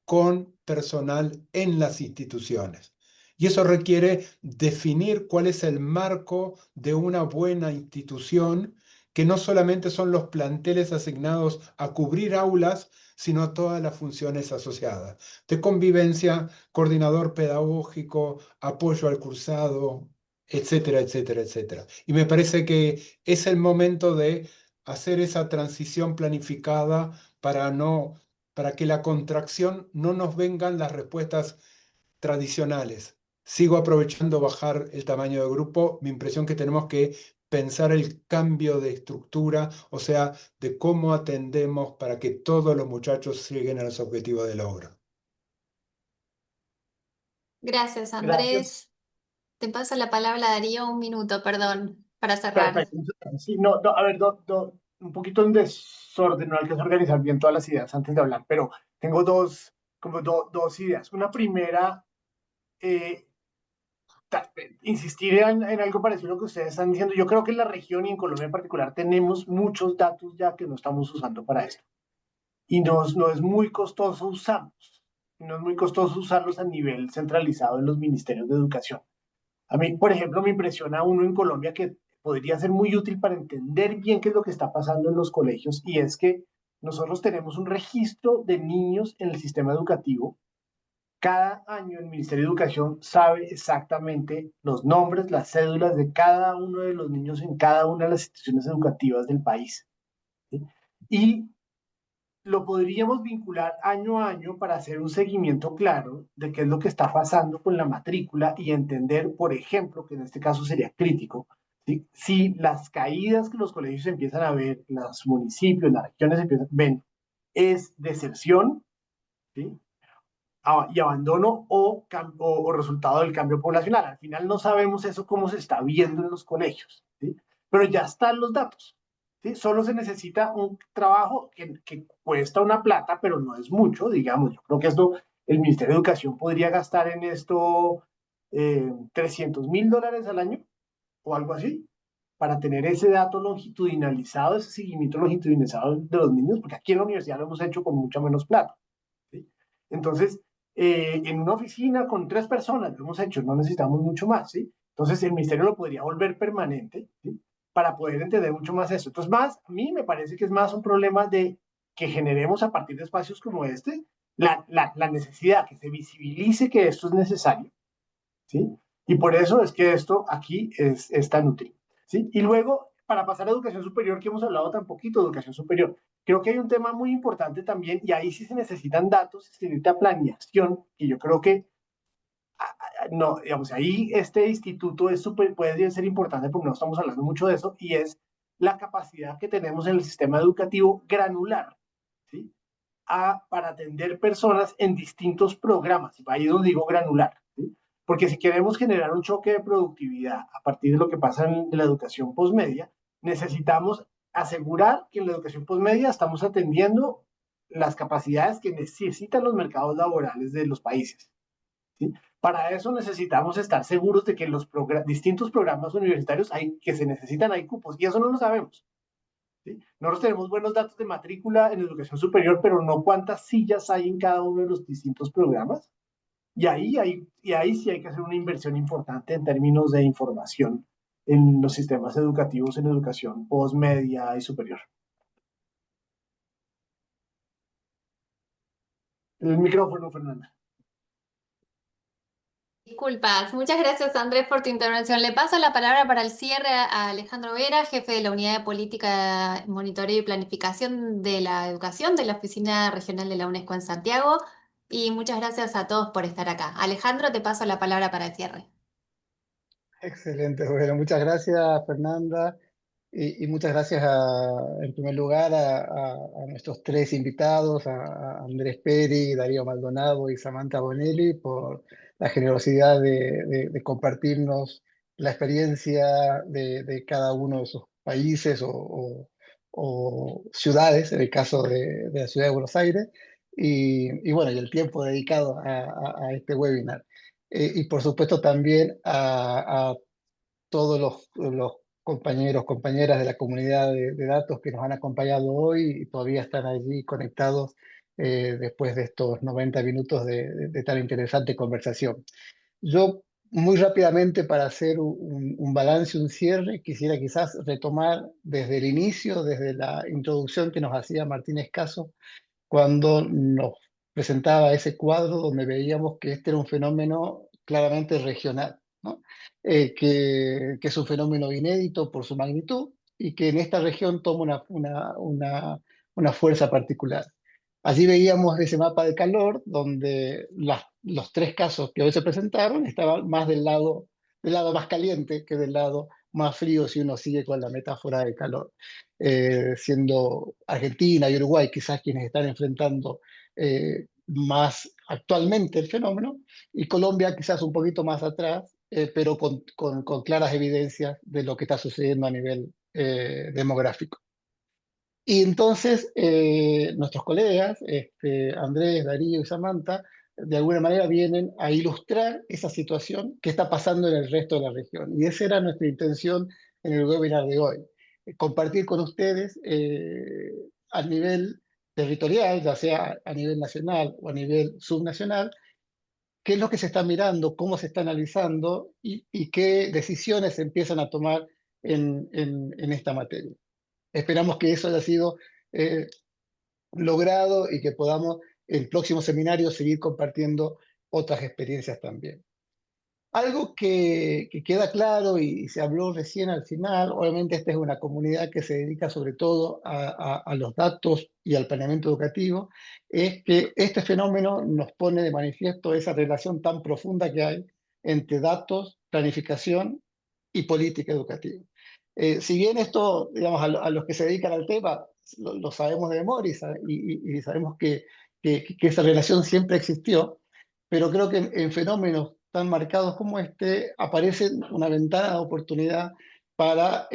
con personal en las instituciones. Y eso requiere definir cuál es el marco de una buena institución, que no solamente son los planteles asignados a cubrir aulas, sino todas las funciones asociadas, de convivencia, coordinador pedagógico, apoyo al cursado, etcétera, etcétera, etcétera. Y me parece que es el momento de hacer esa transición planificada para que la contracción no nos vengan las respuestas tradicionales. Sigo aprovechando bajar el tamaño de grupo. Mi impresión que tenemos que pensar el cambio de estructura, o sea, de cómo atendemos para que todos los muchachos lleguen a los objetivos de logro. Gracias, Gracias. Andrés. Te paso la palabra, Darío, un minuto, perdón, para cerrar. Perfecto. Sí, no, a ver, un poquito en desorden, no alcanzo a organizar bien todas las ideas antes de hablar, pero tengo dos ideas. Una primera, insistir en algo parecido a lo que ustedes están diciendo. Yo creo que en la región y en Colombia en particular tenemos muchos datos ya que no estamos usando para esto. Y no es muy costoso usarlos. No es muy costoso usarlos a nivel centralizado en los ministerios de educación. A mí, por ejemplo, me impresiona uno en Colombia que podría ser muy útil para entender bien qué es lo que está pasando en los colegios, y es que nosotros tenemos un registro de niños en el sistema educativo. Cada año el Ministerio de Educación sabe exactamente los nombres, las cédulas de cada uno de los niños en cada una de las instituciones educativas del país, ¿sí? Y lo podríamos vincular año a año para hacer un seguimiento claro de qué es lo que está pasando con la matrícula y entender, por ejemplo, que en este caso sería crítico, ¿sí? Si las caídas que los colegios empiezan a ver, los municipios, las regiones ven, es deserción, ¿sí? Y abandono o resultado del cambio poblacional. Al final no sabemos eso cómo se está viendo en los colegios, ¿sí? Pero ya están los datos, ¿sí? Solo se necesita un trabajo que cuesta una plata, pero no es mucho, digamos. Yo creo que esto, el Ministerio de Educación podría gastar en esto $300.000 al año o algo así, para tener ese dato longitudinalizado, ese seguimiento longitudinalizado de los niños, porque aquí en la universidad lo hemos hecho con mucha menos plata, ¿sí? Entonces, en una oficina con 3 personas lo hemos hecho, no necesitamos mucho más, ¿sí? Entonces, el ministerio lo podría volver permanente, ¿sí? Para poder entender mucho más eso. Entonces, a mí me parece que es más un problema de que generemos a partir de espacios como este la necesidad, que se visibilice que esto es necesario, ¿sí? Y por eso es que esto aquí es tan útil, ¿sí? Y luego, para pasar a educación superior, que hemos hablado tan poquito de educación superior, creo que hay un tema muy importante también, y ahí sí se necesitan datos, se necesita planeación, y yo creo que, no, digamos, ahí este instituto puede ser importante porque no estamos hablando mucho de eso, y es la capacidad que tenemos en el sistema educativo granular, ¿sí? Para atender personas en distintos programas. Ahí es donde digo granular, ¿sí? Porque si queremos generar un choque de productividad a partir de lo que pasa en la educación postmedia, necesitamos asegurar que en la educación postmedia estamos atendiendo las capacidades que necesitan los mercados laborales de los países, ¿sí? Para eso necesitamos estar seguros de que en los distintos programas universitarios que se necesitan hay cupos, y eso no lo sabemos, ¿sí? Nosotros tenemos buenos datos de matrícula en educación superior, pero no cuántas sillas hay en cada uno de los distintos programas. Y ahí sí hay que hacer una inversión importante en términos de información en los sistemas educativos, en educación postmedia y superior. El micrófono, Fernanda. Disculpas, muchas gracias Andrés por tu intervención. Le paso la palabra para el cierre a Alejandro Vera, jefe de la Unidad de Política, Monitoreo y Planificación de la Educación de la Oficina Regional de la UNESCO en Santiago. Y muchas gracias a todos por estar acá. Alejandro, te paso la palabra para el cierre. Excelente, bueno, muchas gracias Fernanda y muchas gracias en primer lugar a nuestros 3 invitados, a Andrés Peri, Darío Maldonado y Samantha Bonelli por la generosidad de compartirnos la experiencia de cada uno de sus países o ciudades, en el caso de la ciudad de Buenos Aires, y bueno, y el tiempo dedicado a este webinar. Y por supuesto también a todos los compañeros, compañeras de la comunidad de datos que nos han acompañado hoy y todavía están allí conectados después de estos 90 minutos de tan interesante conversación. Yo muy rápidamente para hacer un balance, un cierre, quisiera quizás retomar desde el inicio, desde la introducción que nos hacía Martín Escaso, cuando nos presentaba ese cuadro donde veíamos que este era un fenómeno claramente regional, ¿no? Que es un fenómeno inédito por su magnitud y que en esta región toma una fuerza particular. Allí veíamos ese mapa de calor donde los 3 casos que hoy se presentaron estaban más del lado más caliente que del lado más frío si uno sigue con la metáfora de calor. Siendo Argentina y Uruguay quizás quienes están enfrentando más actualmente el fenómeno, y Colombia quizás un poquito más atrás, pero con claras evidencias de lo que está sucediendo a nivel demográfico. Y entonces nuestros colegas, Andrés, Darío y Samantha, de alguna manera vienen a ilustrar esa situación que está pasando en el resto de la región. Y esa era nuestra intención en el webinar de hoy. Compartir con ustedes a nivel territorial, ya sea a nivel nacional o a nivel subnacional, qué es lo que se está mirando, cómo se está analizando y qué decisiones se empiezan a tomar en esta materia. Esperamos que eso haya sido logrado y que podamos en próximos seminarios seguir compartiendo otras experiencias también. Algo que queda claro y se habló recién al final, obviamente esta es una comunidad que se dedica sobre todo a los datos y al planeamiento educativo, es que este fenómeno nos pone de manifiesto esa relación tan profunda que hay entre datos, planificación y política educativa. Si bien esto, digamos, a los que se dedican al tema, lo sabemos de memoria y sabemos que esa relación siempre existió, pero creo que en fenómenos tan marcados como este aparece una ventana de oportunidad para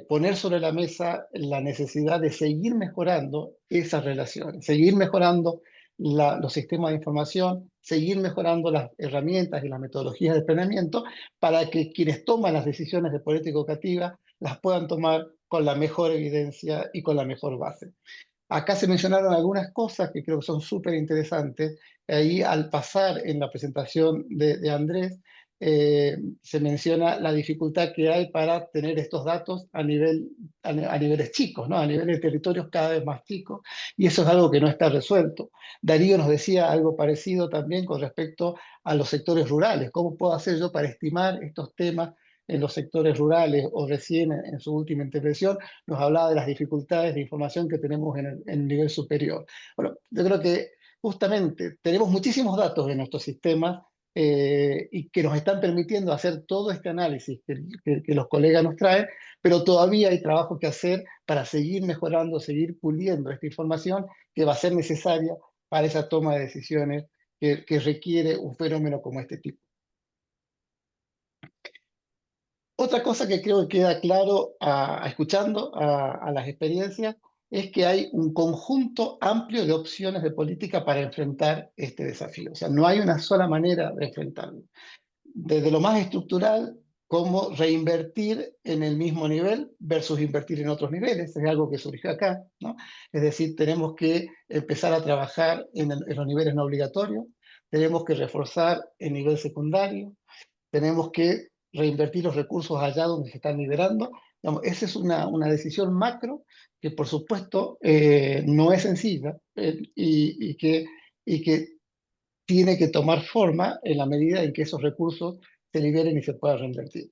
poner sobre la mesa la necesidad de seguir mejorando esas relaciones, seguir mejorando los sistemas de información, seguir mejorando las herramientas y las metodologías de planeamiento para que quienes toman las decisiones de política educativa las puedan tomar con la mejor evidencia y con la mejor base. Acá se mencionaron algunas cosas que creo que son súper interesantes. Ahí al pasar en la presentación de Andrés, se menciona la dificultad que hay para tener estos datos a niveles chicos, ¿no? A niveles de territorios cada vez más chicos, y eso es algo que no está resuelto. Darío nos decía algo parecido también con respecto a los sectores rurales. ¿Cómo puedo hacer yo para estimar estos temas en los sectores rurales? O recién en su última intervención nos hablaba de las dificultades de información que tenemos en el nivel superior. Bueno, yo creo que justamente tenemos muchísimos datos en nuestros sistemas y que nos están permitiendo hacer todo este análisis que los colegas nos traen, pero todavía hay trabajo que hacer para seguir mejorando, seguir puliendo esta información que va a ser necesaria para esa toma de decisiones que requiere un fenómeno como este tipo. Otra cosa que creo que queda claro escuchando a las experiencias es que hay un conjunto amplio de opciones de política para enfrentar este desafío. O sea, no hay una sola manera de enfrentarlo. Desde lo más estructural, como reinvertir en el mismo nivel versus invertir en otros niveles, es algo que surgió acá, ¿no? Es decir, tenemos que empezar a trabajar en los niveles no obligatorios, tenemos que reforzar el nivel secundario, tenemos que reinvertir los recursos allá donde se están liberando. Digamos, esa es una decisión macro que, por supuesto, no es sencilla y que tiene que tomar forma en la medida en que esos recursos se liberen y se puedan reinvertir.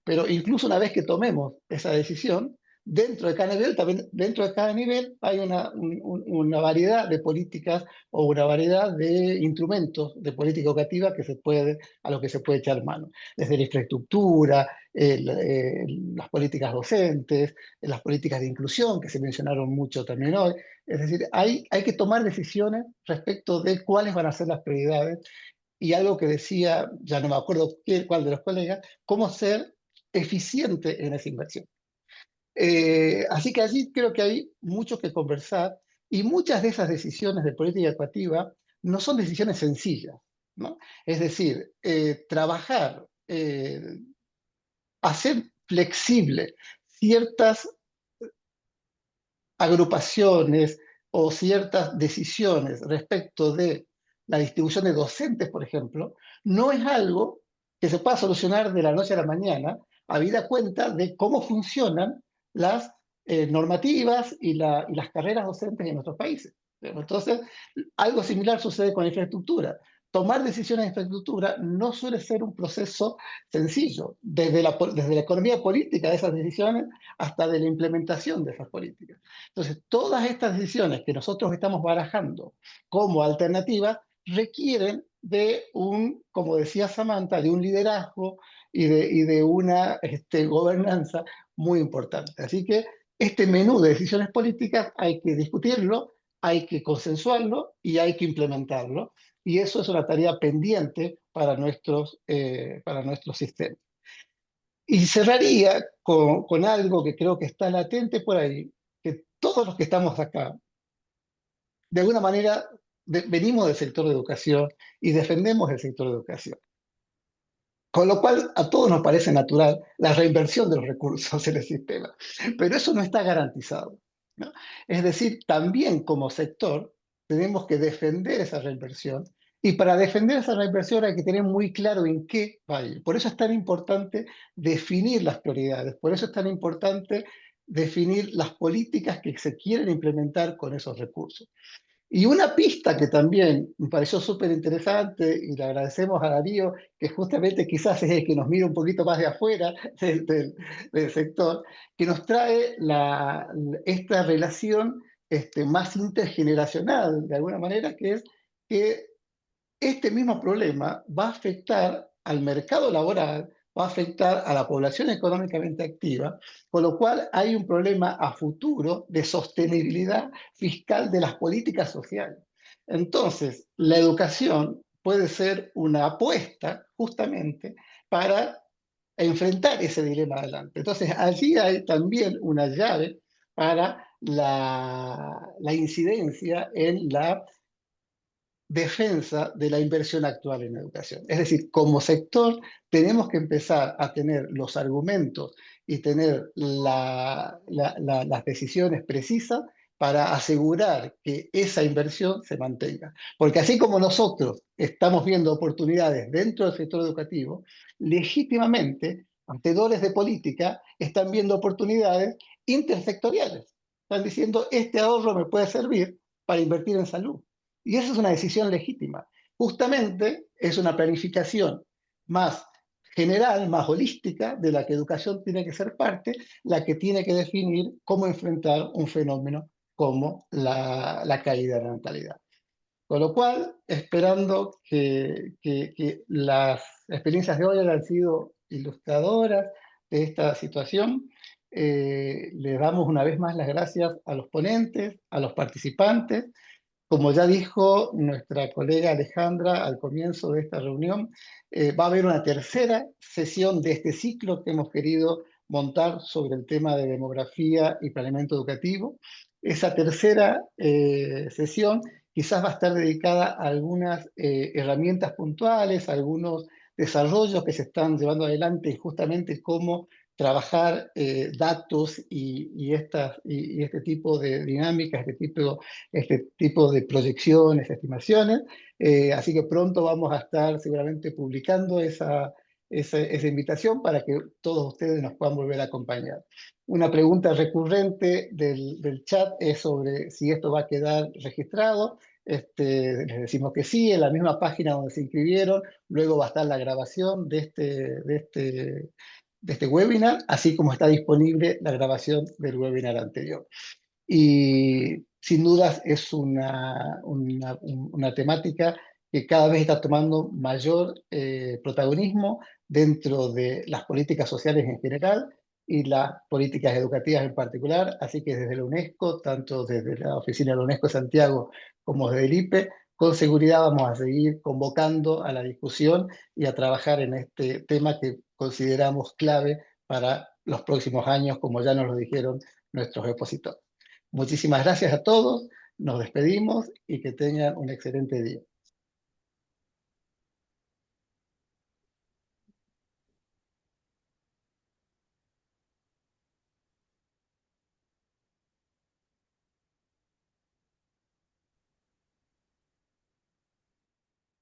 Pero incluso una vez que tomemos esa decisión, dentro de cada nivel, también dentro de cada nivel hay una variedad de políticas o una variedad de instrumentos de política educativa a los que se puede echar mano. Desde la infraestructura, las políticas docentes, las políticas de inclusión, que se mencionaron mucho también hoy. Es decir, hay que tomar decisiones respecto de cuáles van a ser las prioridades y algo que decía, ya no me acuerdo cuál de los colegas, cómo ser eficiente en esa inversión. Así que allí creo que hay mucho que conversar y muchas de esas decisiones de política educativa no son decisiones sencillas, ¿no? Es decir, trabajar, hacer flexible ciertas agrupaciones o ciertas decisiones respecto de la distribución de docentes, por ejemplo, no es algo que se pueda solucionar de la noche a la mañana, habida cuenta de cómo funcionan las normativas y las carreras docentes en nuestros países. Entonces, algo similar sucede con la infraestructura. Tomar decisiones de infraestructura no suele ser un proceso sencillo, desde la economía política de esas decisiones hasta de la implementación de esas políticas. Entonces, todas estas decisiones que nosotros estamos barajando como alternativas requieren de como decía Samantha, de un liderazgo y de una gobernanza muy importante. Así que este menú de decisiones políticas hay que discutirlo, hay que consensuarlo y hay que implementarlo. Y eso es una tarea pendiente para nuestros sistemas. Y cerraría con algo que creo que está latente por ahí, que todos los que estamos acá, de alguna manera, venimos del sector de educación y defendemos el sector de educación. Con lo cual, a todos nos parece natural la reinversión de los recursos en el sistema. Pero eso no está garantizado, ¿no? Es decir, también como sector tenemos que defender esa reinversión. Y para defender esa reinversión hay que tener muy claro en qué va a ir. Por eso es tan importante definir las prioridades. Por eso es tan importante definir las políticas que se quieren implementar con esos recursos. Y una pista que también me pareció súper interesante, y le agradecemos a Darío, que justamente quizás es el que nos mira un poquito más de afuera del sector, que nos trae esta relación más intergeneracional, de alguna manera, que es que este mismo problema va a afectar al mercado laboral, va a afectar a la población económicamente activa, con lo cual hay un problema a futuro de sostenibilidad fiscal de las políticas sociales. Entonces, la educación puede ser una apuesta justamente para enfrentar ese dilema adelante. Entonces, allí hay también una llave para la incidencia en la defensa de la inversión actual en educación. Es decir, como sector tenemos que empezar a tener los argumentos y tener las decisiones precisas para asegurar que esa inversión se mantenga. Porque así como nosotros estamos viendo oportunidades dentro del sector educativo, legítimamente, hacedores de política están viendo oportunidades intersectoriales. Están diciendo, este ahorro me puede servir para invertir en salud. Y esa es una decisión legítima. Justamente es una planificación más general, más holística, de la que educación tiene que ser parte, la que tiene que definir cómo enfrentar un fenómeno como la caída de la natalidad. Con lo cual, esperando que las experiencias de hoy hayan sido ilustradoras de esta situación, le damos una vez más las gracias a los ponentes, a los participantes. Como ya dijo nuestra colega Alejandra al comienzo de esta reunión, va a haber una tercera sesión de este ciclo que hemos querido montar sobre el tema de demografía y planeamiento educativo. Esa tercera sesión quizás va a estar dedicada a algunas herramientas puntuales, a algunos desarrollos que se están llevando adelante y justamente cómo trabajar datos y este tipo de dinámicas, este tipo de proyecciones, estimaciones. Así que pronto vamos a estar seguramente publicando esa invitación para que todos ustedes nos puedan volver a acompañar. Una pregunta recurrente del chat es sobre si esto va a quedar registrado. Les decimos que sí, en la misma página donde se inscribieron, luego va a estar la grabación de este webinar, así como está disponible la grabación del webinar anterior. Y sin dudas es una temática que cada vez está tomando mayor protagonismo dentro de las políticas sociales en general y las políticas educativas en particular, así que desde la UNESCO, tanto desde la Oficina de la UNESCO Santiago como desde el IPE, con seguridad vamos a seguir convocando a la discusión y a trabajar en este tema que consideramos clave para los próximos años, como ya nos lo dijeron nuestros expositores. Muchísimas gracias a todos, nos despedimos y que tengan un excelente día.